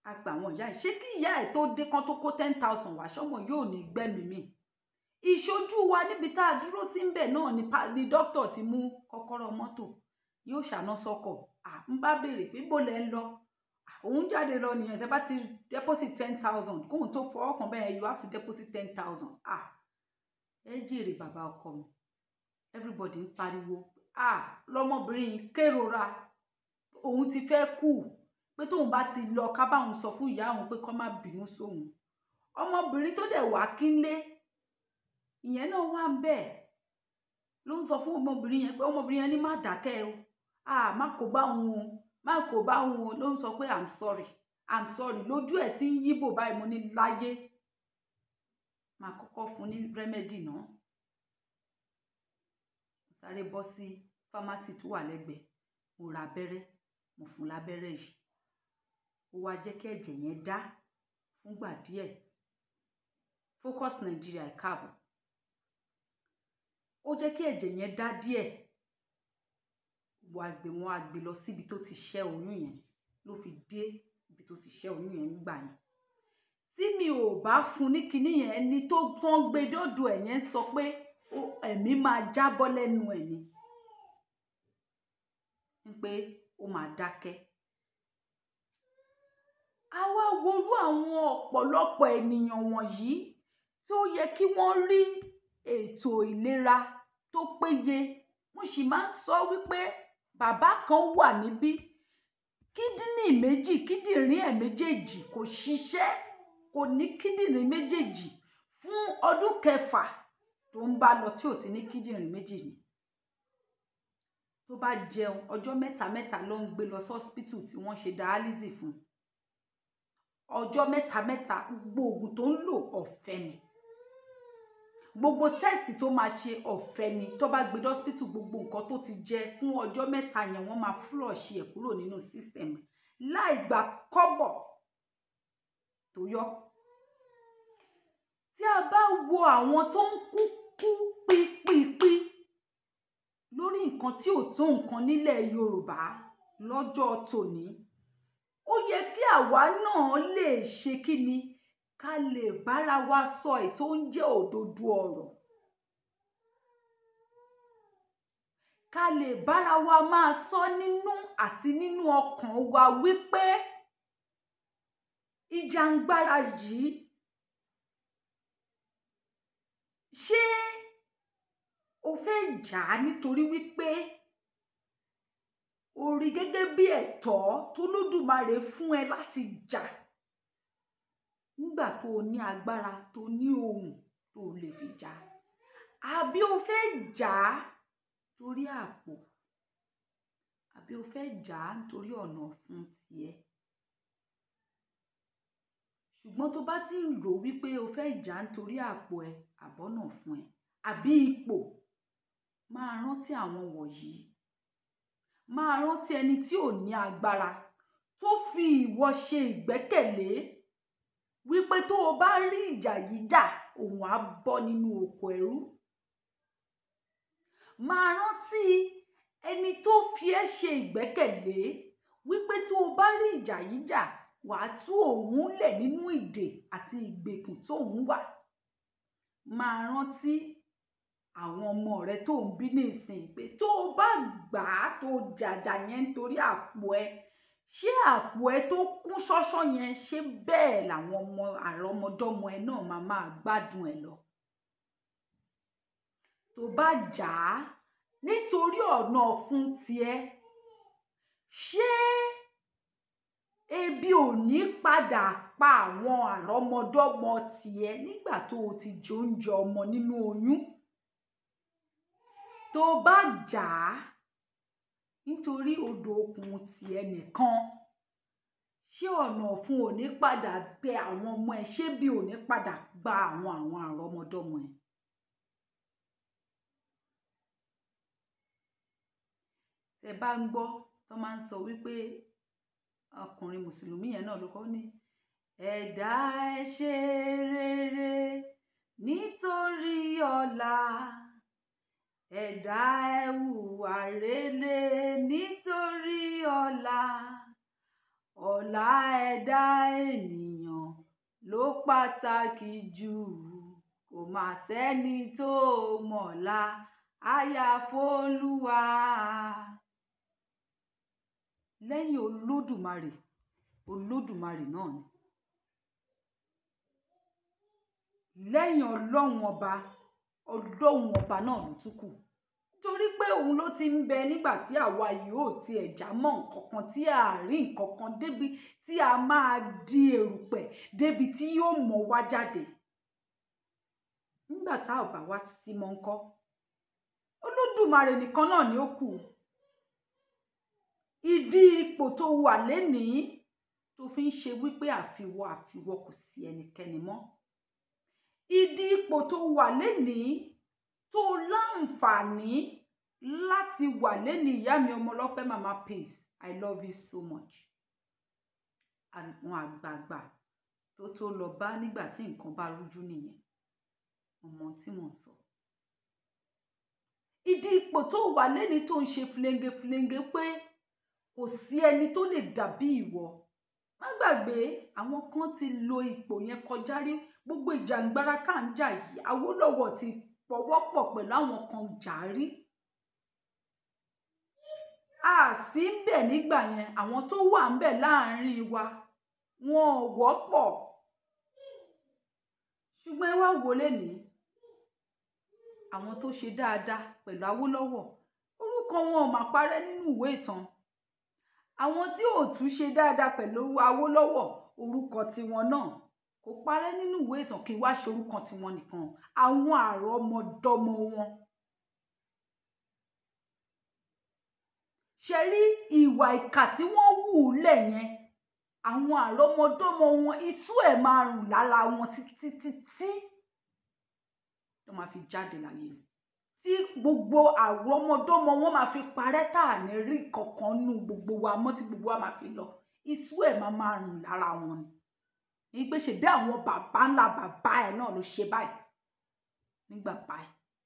A gbà àwọn ìyá ẹ̀, ṣé kí ìyá ẹ̀ tó dé kan tó kó 10,000 wá, ṣọ́mọ yóò ní gbẹ́mìí mì. Ìṣojú wa níbi tá a dúró sí ń bẹ̀ náà ni dókítà ti mú kọ́kọ́rọ́ mọ́tò, yóò ṣàná sọ́kọ̀. Ń bá béèrè pé bó lẹ ń lọ, òun jáde lọ nìyẹn, tẹ́ bá ti deposit 10,000, kóhun tó fọwọ́ kan bẹ́ẹ̀, you have to deposit 10,000. Ẹ jèrè bàbá ọkọ mi. Everybody ń pariwo, lọmọbìnrin yìí kérora, òun ti fẹ́ kú, pé tóun bá ti lọ ká báwọn sọ fún ìyá òun pé kó má bínú sóhun. Ọmọbìnrin tó dẹ̀ wá kínlé, ìyẹn náà wà ń bẹ̀, ló ń sọ fún ọmọbìnrin yẹn pé ọmọbìnrin yẹn ní má dákẹ́ o, má kó bá òun o, má kó bá òun o, ló ń sọ pé I'm sorry lójú ẹ̀ tí ń yíbò báyìí. Mo ní láyé, máa kọ́kọ́ fún ní rẹ́mẹ́dì náà. Mo sáré bọ́ sí fámásì tó wà lẹ́gbẹ̀ẹ́, mo ra abẹ́rẹ́, mo fún lábẹ́rẹ́ yìí. Ó wá jẹ́ kí ẹ̀jẹ̀ yẹn dá fúngbà díẹ̀. Focus Nigeria ẹ káàbọ̀. Ó jẹ́ kí ẹ̀jẹ̀ yẹn dá díẹ̀. Wọ́n á gbé lọ síbi tó ti ṣẹ́ oyún yẹn, ló fi dé ibi tó ti ṣẹ́ oyún yẹn nígbà yẹn. Tí mi ò bá fún ní kinní yẹn, ẹni tó tán gbé dọ́dọ̀ ẹ̀ yẹn sọ pé ẹ̀mí máa jábọ́ lẹ́nu ẹ̀ ni, pé ó máa dákẹ́. A wá worú àwọn ọ̀pọ̀lọpọ̀ ènìyàn wọ̀nyí tó yẹ kí wọ́n rí ètò ìlera tó péye. Mo sì máa ń sọ wípé bàbá kan wà níbí, kíndìnrín ẹ̀ méjèèjì kò ṣiṣẹ́, kò ní kíndìnrín méjèèjì fún ọdún 6 tó ń bá lọ tí ò ti ní kíndìnrín méjèèjì. Tó bá jẹun ọjọ́ 3 ló ń gbé lọ sí hospital tí wọ́n ṣe dialysis fún. Ọjọ́ 3 gbogbo oògùn tó ń lò ọ̀fẹ́ ni. Gbogbo tẹ́sì tó máa ṣe ọ̀fẹ́ ni. Tó bá gbé dé hospital, gbogbo nǹkan tó ti jẹ fún ọjọ́ 3 yẹn wọ́n máa flush ẹ̀ kúrò nínú system láì gba kọ́bọ̀ tó yọ. Tí a bá wo àwọn tó ń kú pípípí lórí nǹkan tí ò tó nǹkan nílẹ̀ Yorùbá lọ́jọ́ tòní, ó yẹ kí àwa náà lè ṣe kíni, ká lè bára wa sọ èyí tó ń jẹ́ òdodo ọ̀rọ̀. Ká lè bára wa máa sọ nínú àti nínú ọkàn wa wípé ìjàngbara yìí, ṣé o fẹ́ jà á nítorí wípé o rí gẹ́gẹ́ bí ẹ̀tọ́ tó Olódùmarè fún ẹ láti jà nígbà tó o ní agbára, tó ní ohun tó lè fi jà, àbí o fẹ́ jà á torí àpò, àbí o fẹ́ jà á nítorí ọ̀nà fún tiẹ̀. Ṣùgbọ́n tó bá ti ń rò wípé o fẹ́ jà á nítorí àpò ẹ, àbọ̀nà fún ẹ, àbí ipò, máa rántí àwọn wọ̀nyí. Máa rántí ẹni tí ò ní agbára tó fi ìwọ ṣe ìgbẹ́kẹ̀lé wípé tó o bá rí ìjà yìí jà, òun á bọ́ nínú oko ẹrú. Máa rántí ẹni tó fi ẹ́ ṣe ìgbẹ́kẹ̀lé wípé tó o bá rí ìjà yìí jà, wàá tú òun lẹ̀ nínú ìdè àti ìgbèkùn tó ń wà. Máa rántí àwọn ọmọ rẹ tó ń bí nísìn pé tó o bá gbà á tó jàjà yẹn nítorí àpò ẹ, ṣé àpò ẹ tó kún ṣọ́ṣọ́ yẹn, ṣé bẹ́ẹ̀ làwọn ọmọ àrọ́mọdọ́mọ ẹ náà máa gbádùn ẹ lọ? Tó bá jà á nítorí ọ̀nà fún tiẹ̀, ṣé ebi ò ní padà pa àwọn àrọ́mọdọ́mọ tiẹ̀ nígbà tó o ti jẹ oúnjẹ ọmọ nínú oyún? Tó bá jà á nítorí odò okùn tiẹ̀ nìkan, ṣé ọ̀nà fún ò ní padà gbé àwọn ọmọ ẹ, ṣé bí ò ní padà gba àwọn àrọ́mọdọ́mọ ẹ? Tẹ́ bá ń gbọ́ tó máa ń sọ wípé ọkùnrin mùsùlùmí yẹn náà ló kọ́ ní ẹ̀dá ẹ ṣe rere nítorí ọ̀la, ẹ̀dá ẹ hùwà rere nítorí ọ̀la, ọ̀la ẹ̀dá ènìyàn ló pàtàkì jù, kò mà sẹ́ni tó mọ̀la àyàfi Olúwa. Lẹ́yìn Olódùmarè náà ni. Lẹ́yìn Ọlọ́run ọba náà ló tún kù. Torí pé òun ló ti ń bẹ nígbà tí àwa yìí ò ti ẹ̀já mọ́ nǹkankan, tí a rí nǹkankan débi tí a máa di erùpẹ̀, débi tí yóò mọ́ wá jáde. Nígbà tá ò bá wá sí mọ́ ńkọ́, Olódùmarè nìkan náà ni ó kù. Ìdí ipò tó wà lénìí tó fi ń ṣe wípé àfiwọ́ kò sí ẹnikẹ́ni mọ́. ìdí ipò tó wà lénìí tó láǹfààní láti wà lénìí. Ìyá mi Ọmọlọ́pẹ́ Mama Peace, I love you so much. Àwọn àgbààgbà tó lọ bá nígbà tí nǹkan bá rújú nìyẹn, ọmọ tí mò ń sọ. Ìdí ipò tó wà lénìí tó ń ṣe flenge pé kò sí ẹni tó lè dàbí ìwọ. Má gbàgbé, àwọn kan ti lo ipò yẹn kọjá rí. Gbogbo ìjàngbara tá ń jà yìí, Awólọ́wọ̀ ti pọ̀wọ́pọ̀ pẹ̀lú àwọn kan jà rí. A sì ń bẹ̀ nígbà yẹn, àwọn tó wà ń bẹ̀ láàrin wa wọn ò wọ́pọ̀. Ṣùgbọ́n ẹ wá wò lénìí, àwọn tó ṣe dáadáa pẹ̀lú Awólọ́wọ̀, orúkọ wọn ò mà parẹ́ nínú ìwé ìtàn. Àwọn tí ò tún ṣe dáadáa pẹ̀lú Awólọ́wọ̀, orúkọ tiwọn náà kò parẹ́ nínú ìwé ìtàn. Kí wá ṣe orúkọ tiwọn nìkan, àwọn àrọ́mọdọ́mọ wọn. Ṣe rí ìwà ìkà tí wọ́n wù lẹ̀ yẹn, àwọn àrọ́mọdọ́mọ wọn, isú ẹ̀ máa rùn lára wọn títí tó máa fi jáde láyé ni. Tí gbogbo àrọ́mọdọ́mọ wọn máa fi parẹ́, tá à ní rí kankan nù gbogbo wa mọ́, tí gbogbo wa máa fi lọ, isú ẹ̀ máa rùn lára wọn ni. Ní pé ṣe bí àwọn bàbá ńlá bàbá ẹ̀ náà ló ṣe báyìí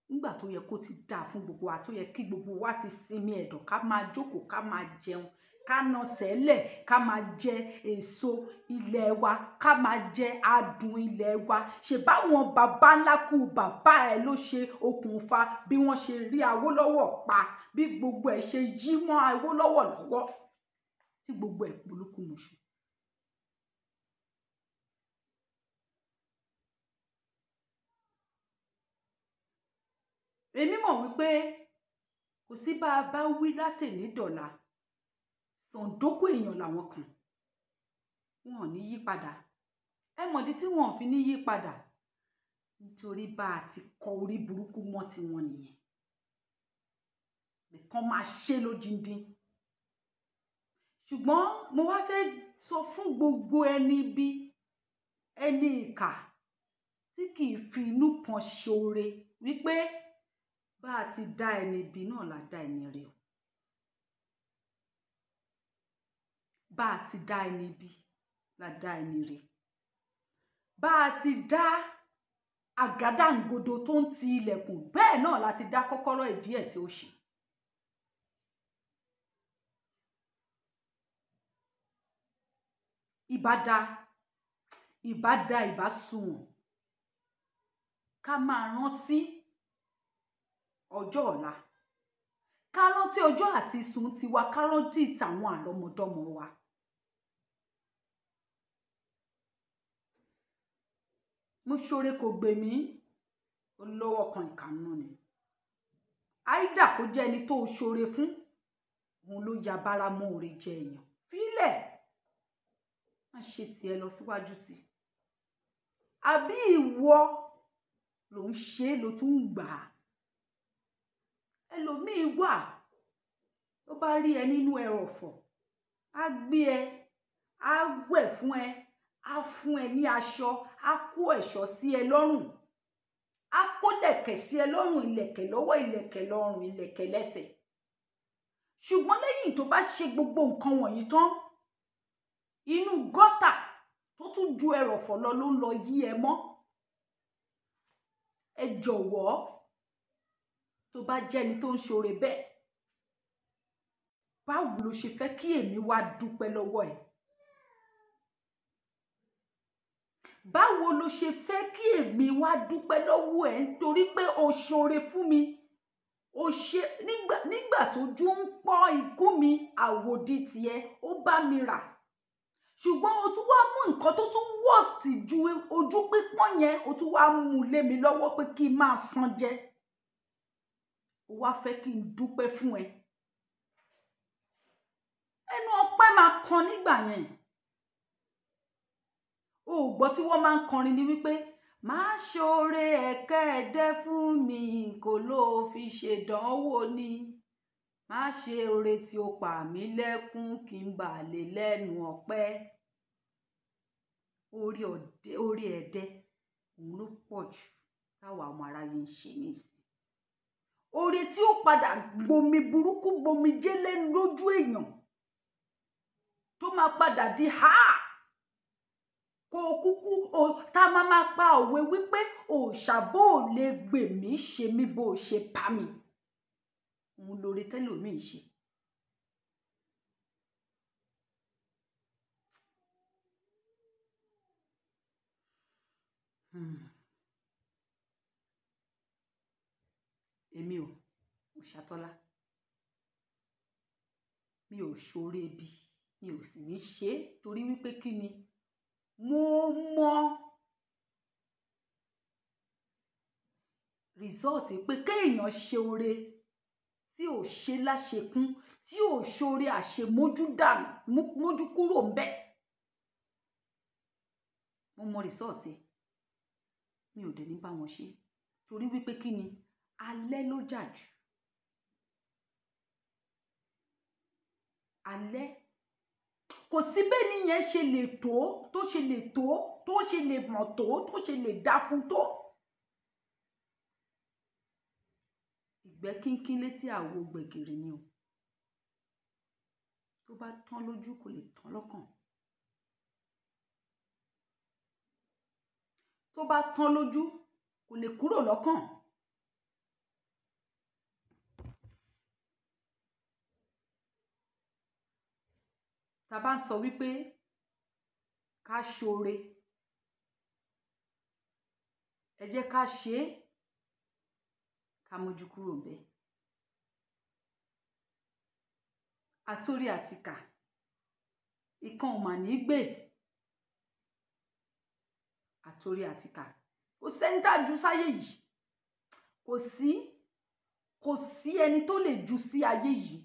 nígbà tó yẹ kó ti dáa fún gbogbo wa, tó yẹ kí gbogbo wa ti sinmi ẹ̀dọ̀, ká máa jókòó, ká máa jẹun, ká nà sẹ́lẹ̀, ká máa jẹ èso ilẹ̀ wa, ká máa jẹ adùn ilẹ̀ wa. Ṣe báwọn bàbá ńlá kú bàbá ẹ̀ ló ṣe okùnfà bí wọ́n ṣe rí Awólọ́wọ̀ pa, bí gbogbo ẹ̀ ṣe yí mọ́ Awólọ́wọ̀ lọ́wọ́, tí gbogbo ẹ̀ polúkú muṣu. Èmi mọ̀ wípé kò sí bá a bá wí látèní dọ̀la, sọ̀ǹdókò èèyàn làwọn kan, wọn ò ní yí padà. Ẹ mọ̀dí tí wọn ò fi ní yí padà, nítorí bá a ti kọ orí burúkú mọ́ tiwọn nìyẹn. Nìkan máa ṣe lójindín. Ṣùgbọ́n mo wá fẹ́ sọ fún gbogbo ẹni bí ẹni ìkà tí kì í fi inú kan ṣoore wípé bá a ti dá ẹni bí náà la dá ẹni rẹ̀ o. Bá a ti dá ẹni bí la dá ẹni rẹ̀. Bá a ti dá àgádágodo tó ń ti ilẹ̀kùn, bẹ́ẹ̀ náà la ti dá kọ́kọ́rọ́ ìdí ẹ̀ tí ó ṣí. ìbá sunwọ̀n ká máa rántí ọjọ́ ọ̀la, ká rántí ọjọ́ àsìsùn tiwa, ká rántí ìtàwọn àrọ́mọdọ́mọ wa. Mo ṣoore kò gbè mí, olówó kan ìkànnù ni. Àìdá kó jẹ́ ẹni tó ṣoore fún, òun ló ya bára mọ́ oore jẹ èèyàn. Fílẹ̀, má ṣe tiẹ̀ lọ síwájú sí. Àbí ìwọ ló ń ṣe ló tún ń gbà á. Ẹlòmíì wà tó bá rí ẹ nínú ẹrọ̀fọ̀, á gbé ẹ, á wẹ̀ fún ẹ, á fún ẹ ní aṣọ, á kó ẹ̀ṣọ́ sí ẹ lọ́rùn, á kó lẹ̀kẹ̀ sí ẹ lọ́rùn, ìlẹ̀kẹ̀ lọ́wọ́, ìlẹ̀kẹ̀ lọ́rùn, ìlẹ̀kẹ̀ lẹ́sẹ̀. Ṣùgbọ́n lẹ́yìn tó bá ṣe gbogbo nǹkan wọ̀nyí tán, inú gọ́tà tó tún ju ẹrọ̀fọ̀ lọ ló ń lọ yí ẹ mọ́. Ẹ jọ̀wọ́, tó bá jẹ́ ẹni tó ń ṣoore bẹ́ẹ̀, báwo ló ṣe fẹ́ kí èmi wá dúpẹ́ lọ́wọ́ ẹ̀? Báwo ló ṣe fẹ́ kí èmi wá dúpẹ́ lọ́wọ́ ẹ̀ nítorí pé o ṣoore fún mi? O ṣe nígbà tójú ń pọ́n ikú mi, àwòdì tiẹ̀ ó bá mi rà. Ṣùgbọ́n o tún wá mú nǹkan tó tún wọ́ọ̀sì ju ojú pípọ́n yẹn, o tún wá mú lé mi lọ́wọ́ pé kí n máa san jẹ. O wá fẹ́ kí n dúpẹ́ fún ẹ. Ẹnu ọpẹ́ máa kan nígbà yẹn. O gbọ́ tí wọ́n máa ń kọrin ní wípé má ṣoore ẹ̀kẹ́ ẹ̀dẹ́ fún mi, kò ló fi ṣèdánwò ni. Má ṣe oore tí ó pa mí lẹ́kún, kí n bà lè lẹ́nu ọpẹ́. Orí ẹ̀dẹ́ òun ló pọ̀ jù táwa ọmọ aráyé ń ṣe nísìnyí. Oore tí ó padà gbomi burúkú gbomi jẹ́ lẹ́nu lójú èèyàn tó máa padà di kó kúkú tá a máa pa òwe wípé òòṣà bó ò lè gbè mí ṣe mí bó o ṣe pa mí. Òun lóore tẹ́lòmíì ṣe. Èmi ò Òṣàtọ́lá, mi ò ṣoore bí, mi ò sì ní ṣe torí wípé kí ni mo mọ result pé kéèyàn ṣe oore tí ò ṣe láṣekún, tí ò ṣoore àṣemójú dànù mójú kúrò ń bẹ̀. Mo mọ result mi ò dẹ̀ ní bá wọn ṣe torí wípé kí ni alẹ́ ló jà jù. Alẹ́ kò sí bẹ́ẹ̀ ni yẹn ṣe lè tó ṣe lè tó ṣe lè mọ̀ tó ṣe lè dá fún tó. Ìgbẹ́ kínkín létí àwo gbẹ̀gìrì ni o. Tó bá tán lójú kò lè tán lọ́kàn. Tó bá tán lójú kò lè kúrò lọ́kàn. Tá bá ń sọ wípé ká ṣoore, ẹ jẹ́ ká ṣe é, ká mójú kúrò ńbẹ̀. Àtórí àtìkà ìkan ò mà ní gbè. Àtórí àtìkà kò sẹ́ni tá a jù sáyé yìí, kò sí ẹni tó lè jù sí ayé yìí.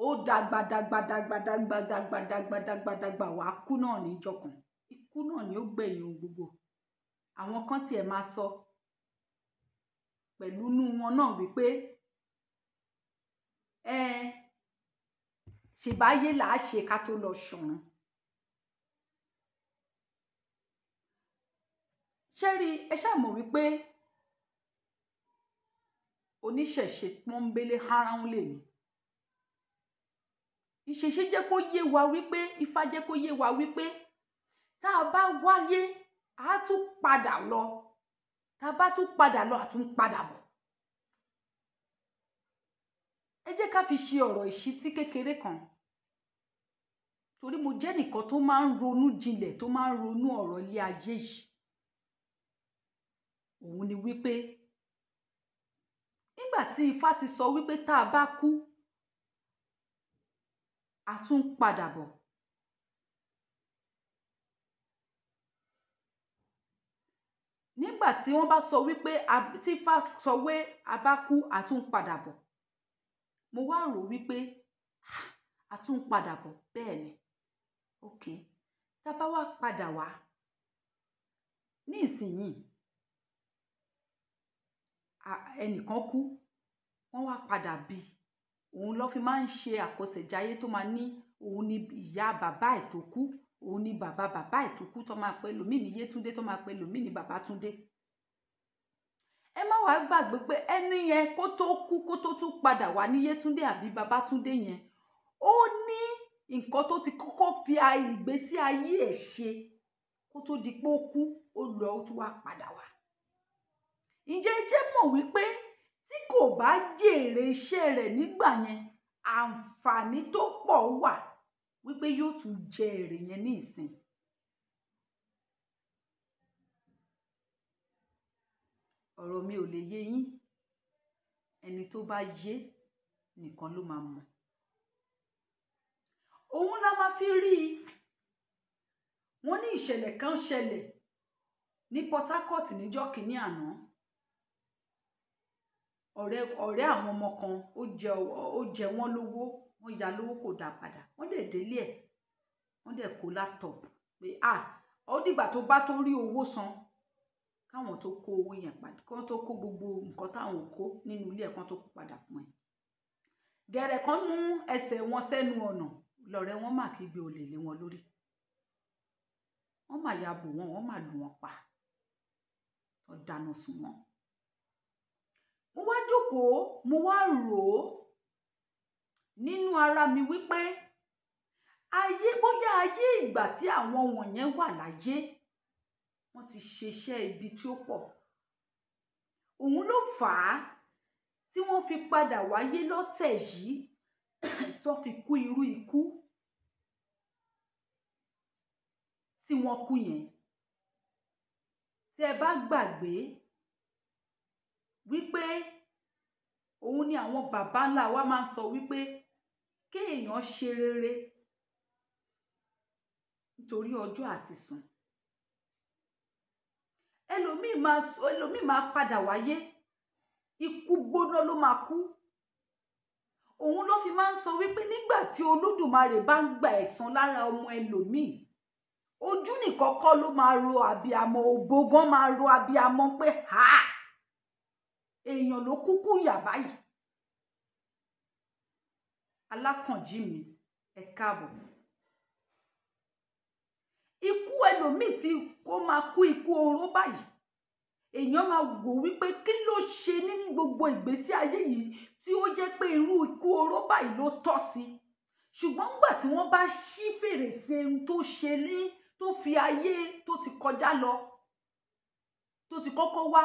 Ó dàgbàdàgbàdàgbàdàgbàdàgbàdàgbà wà á kú náà níjọ́ kan. Ikú náà ni ó gbẹ̀yìn ohun gbogbo. Àwọn kan tiẹ̀ máa sọ pẹ̀lú inú wọn náà wípé ṣèbáyé là á ṣe ká tó lọ ṣọ̀run. Ṣé rí ẹ ṣáà mọ̀ wípé oníṣẹ̀ṣe pọ́nbélé haráhùn lèmi. Ìṣẹ̀ṣe jẹ́ kó yé wa wípé Ifá jẹ́ kó yé wa wípé tá a bá wáyé a tún padà lọ, tá a bá tún padà lọ a tún padà bọ̀. Ẹ jẹ́ ká fi ṣe ọ̀rọ̀ ìṣítí kékeré kan torí mo jẹ́ nìkan tó máa ń ronú jinlẹ̀, tó máa ń ronú ọ̀rọ̀ ilé ayé yìí. Òun ni wípé nígbà tí Ifá ti sọ wípé tá a bá kú a tún padà bọ̀. Nígbà tí wọ́n bá sọ wípé tí Ifá sọ wé a bá kú a tún padà bọ̀, mo wá rò wípé a tún padà bọ̀ bẹ́ẹ̀ ni. Ok, tá a bá wá padà wá ní ìsinyìí ẹnìkan kú wọ́n wá padà bí. Òun ló fi máa ń ṣe àkọsẹ̀jayé tó máa ní òun ni ìyá bàbá ẹ̀ tó kú, òun ni bàbá bàbá ẹ̀ tó kú, tó máa pè lòmíì ní Yétúndé, tó máa pè lòmíì ní Babátúndé. Ẹ má wàá gbàgbé pé ẹni yẹn kó tó kú kó tó tún padà wá ní Yétúndé àbí Babátúndé yẹn ó ní nǹkan tó ti kọ́kọ́ fi ìgbésí ayé ẹ̀ ṣe kó tó di pé ó kú ó lọ ó tún wá padà wá. Ǹjẹ́ ẹ jẹ́ mọ̀ wípé tí kò bá jèrè iṣẹ́ rẹ̀ nígbà yẹn àǹfààní tó pọ̀ wà wípé yóò tún jẹ èrè yẹn ní ìsìn. Ọ̀rọ̀ mi ò lè yé yín, ẹni tó bá yé nìkan ló máa mọ̀. Òun la máa fi rí i. Wọ́n ní ìṣẹ̀lẹ̀ kan ṣẹlẹ̀ ní Port Harcourt níjọ́ kìíní àná. Ọ̀rẹ́ àwọn ọmọ kan ó jẹ wọ́n lówó, wọ́n ya lówó kò dá padà. Wọ́n dẹ̀ délé ẹ̀, wọ́n dẹ̀ kó laptop pé ó dìgbà tó bá tó rí owó san káwọn tó kó owó yẹn padà, kán tó kó gbogbo nǹkan táwọn kó nínú ilé ẹ̀ kán tó kó padà fún ẹ. Gẹ̀rẹ̀ kan mú ẹsẹ̀ wọn sẹ́nu ọ̀nà lọ̀rẹ́ wọn mà kígbe olè lé wọn lórí. Wọ́n mà ya bò wọ́n mà lù wọ́n pa. ó dáná sun wọ́n. Mo wá jókòó, mo wá rò ó nínú ara mi wípé bóyá ayé ìgbà tí àwọn wọ̀nyẹn wà láyé wọ́n ti ṣeṣẹ́ ibi tí ó pọ̀. Òun ló fà á tí wọ́n fi padà wáyé lọ́tẹ̀ yìí tó fi kú irú ikú tí wọ́n kú yẹn. Tí ẹ bá gbàgbé wípé òun ni àwọn bàbá ńlá wa máa ń sọ wípé kéèyàn ṣe rere nítorí ọjọ́ àti sùn. Ẹlòmíì máa padà wáyé, ikú gbóná ló máa kú. Òun ló fi máa ń sọ wípé nígbà tí Olódùmarè bá ń gba ẹ̀san lára ọmọ ẹlòmíì, ojú nìkan kọ́ ló máa ro abiyamọ, òbó gan máa ro abiyamọ pé èèyàn ló kúkú yà báyìí. Alákànjí mi, ẹ káàbọ̀. Ikú ẹlòmíì tí ó máa kú ikú oró báyìí, èèyàn máa wò wípé kí ló ṣe ní gbogbo ìgbésí ayé yìí tí ó jẹ́ pé irú ikú oró báyìí ló tọ́ sí. Ṣùgbọ́n nígbà tí wọ́n bá ṣí fèrèsé ohun tó ṣe ní tó fi ayé tó ti kọjá lọ, tó ti kọ́kọ́ wá,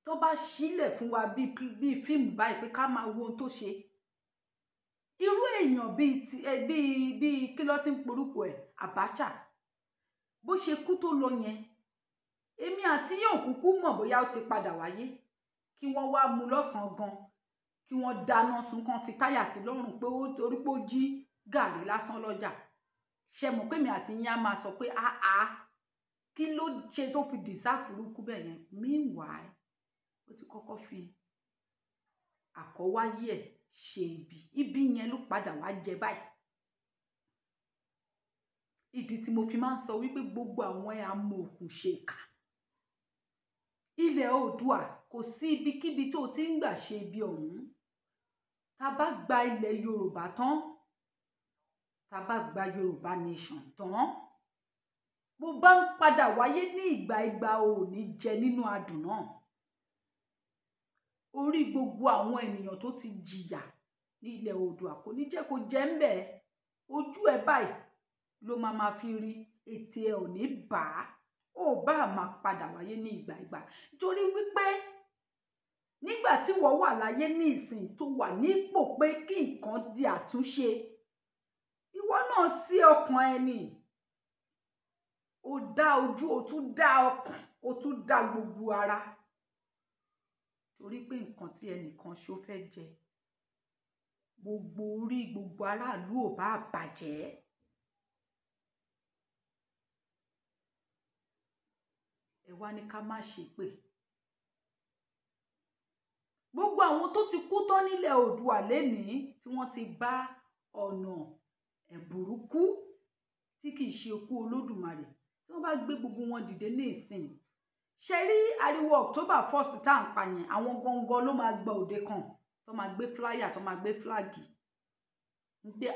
tó bá ṣílẹ̀ fún wa bíi fíìmù báyìí pé ká máa wo ohun tó ṣe. Irú èèyàn bíi kí ló ti ń porúkọ ẹ̀, Abacha, bó ṣe kú tó lọ yẹn, èmi àti yóò kúkú mọ̀ bóyá ó ti padà wáyé, kí wọ́n wá mú lọ́sàn-án gan, kí wọ́n dáná sun kan fi táyà sí lọ́rùn pé ó torí pé ó jí gàrí lásán lọ́jà. Ṣé mọ̀ pé mi àti yín á máa sọ pé kí ló ṣe tó fi dìsáàfù rúkú bẹ́ẹ̀ yẹn. Meanwhile, ó ti kọ́kọ́ fi àkọ́wáyé ẹ̀ ṣe ibi yẹn ló padà wá jẹ báyìí. Ìdí tí mo fi máa ń sọ wípé gbogbo àwọn amòòkùn ṣèkà ilẹ̀ Oòduà kò sí ibikíbi tó ti ń gbà ṣe ibi ọ̀hún. Tá bá gba ilẹ̀ Yorùbá tán, tá bá gba Yorùbá nation tán, bó bá ń padà wáyé ní ìgbà ò ní jẹ nínú adùn náà. Orí gbogbo àwọn ènìyàn tó ti jìyà ní ilẹ̀ Oòduà kò ní jẹ́ kó jẹ́ ń bẹ̀. Ojú ẹ báyìí ló máa fi rí, ètè ẹ ò ní bà á. Ó bá máa padà wáyé ní ìgbà. Torí wípé nígbà tí wọ́n wà láyé ní ìsìn tó wà nípò pé kí nǹkan di àtúnṣe, ìwọ náà sí ọkàn ẹni. Ó dá ojú, ó tún dá ọkàn, ó tún dá gbogbo ara. Torí pé nǹkan tí ẹnìkan ṣó fẹ́ jẹ, gbogbo orí gbogbo aráàlú ò bá bàjẹ́. Ẹ wá ní ká má ṣépè. Gbogbo àwọn tó ti kú tán nílẹ̀ Oòduà lénìí tí wọ́n ti bá ọ̀nà ẹ̀bùrúkú tí kìí ṣe ikú Olódùmarè, tí wọ́n bá gbé gbogbo wọn dìde ní ìsìn. Ṣé rí ariwo October 1st tá à ń pa yẹn, àwọn gangan ló máa gba òde kan, tó máa gbé flyer, tó máa gbé flagi. Pé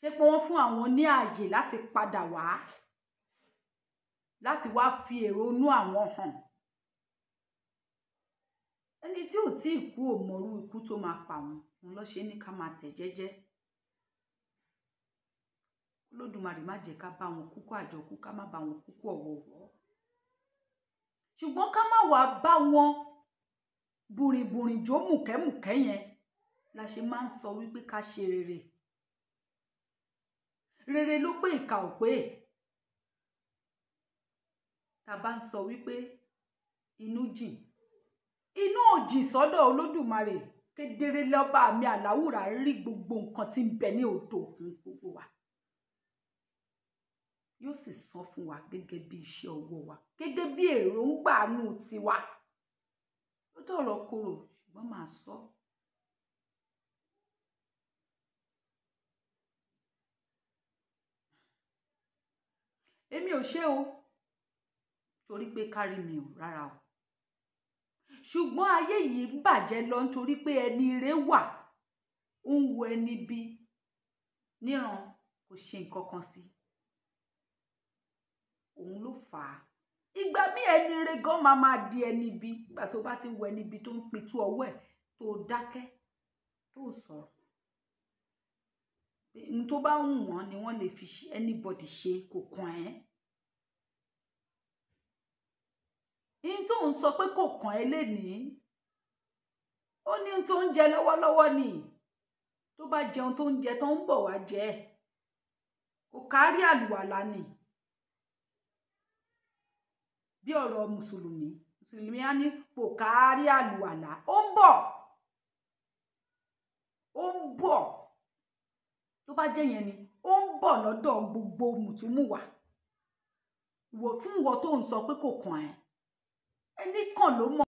ṣé pé wọ́n fún àwọn ní ààyè láti padà wá, láti wá fi èrònú àwọn hàn. Ẹni tí ò tí ì kú ò mọrú ikú tó máa pa wọn, òun ló ṣe ní ká máa tẹ̀ jẹ́jẹ́. Olódùmarè má jẹ́ ká bá wọn kúkú àjọkú, ká má bá wọn kúkú ọ̀wọ̀ọ̀wọ́. Ṣùgbọ́n ká má wá bá wọn bùrìbùrì jó mùkẹ́mùkẹ́ yẹn la ṣe máa ń sọ wípé ká ṣe rere. Rere ló pé ìkà ò pé. Tá bá ń sọ wípé inú jìn, inú ò jìn sọ́dọ̀ Olódùmarè. Kedere lọ́ba mi àláwùrà rí gbogbo nǹkan tí ń bẹ ní odò òkun gbogbo wa. Yóò sì san fún wa gẹ́gẹ́ bí iṣẹ́ ọwọ́ wa, gẹ́gẹ́ bí èròǹgbà inú tiwa. Ó dọ̀rọ̀ korò ṣùgbọ́n màá sọ. Èmi ò ṣe o, torí pé kárí mi ò rárá o. Ṣùgbọ́n ayé yìí ń bàjẹ́ lọ nítorí pé ẹni ire wà, ó ń wo ẹni bí níran kò ṣe nǹkan kan sí. Òun ló fà á ìgbà míì ẹni ire gan máa di ẹni bí nígbà tó bá ti wọ ẹni bí tó ń pitú ọwọ́ ẹ̀ tó dákẹ́ tó sọ̀rọ̀. Ohun tó bá wù wọ́n ni wọ́n lè fi anybody ṣe, kò kàn ẹ́. Ihun tó ń sọ pé kò kàn ẹ́ lénìí, ó ní ohun tó ń jẹ lọ́wọ́lọ́wọ́ ni. Tó bá jẹun tó ń jẹ tó ń bọ̀ wá jẹ, kò kárí àlùwàlá ni. Bí ọ̀rọ̀ mùsùlùmí á ní kò kárí àlùwàlá, ó ń bọ̀. Tó bá jẹ́ yẹn ni, ó ń bọ̀ lọ́dọ̀ gbogbo mùtúmùwà. Fún ìwọ tó ń sọ pé kò kàn ẹ́, ẹni kàn ló mọ̀.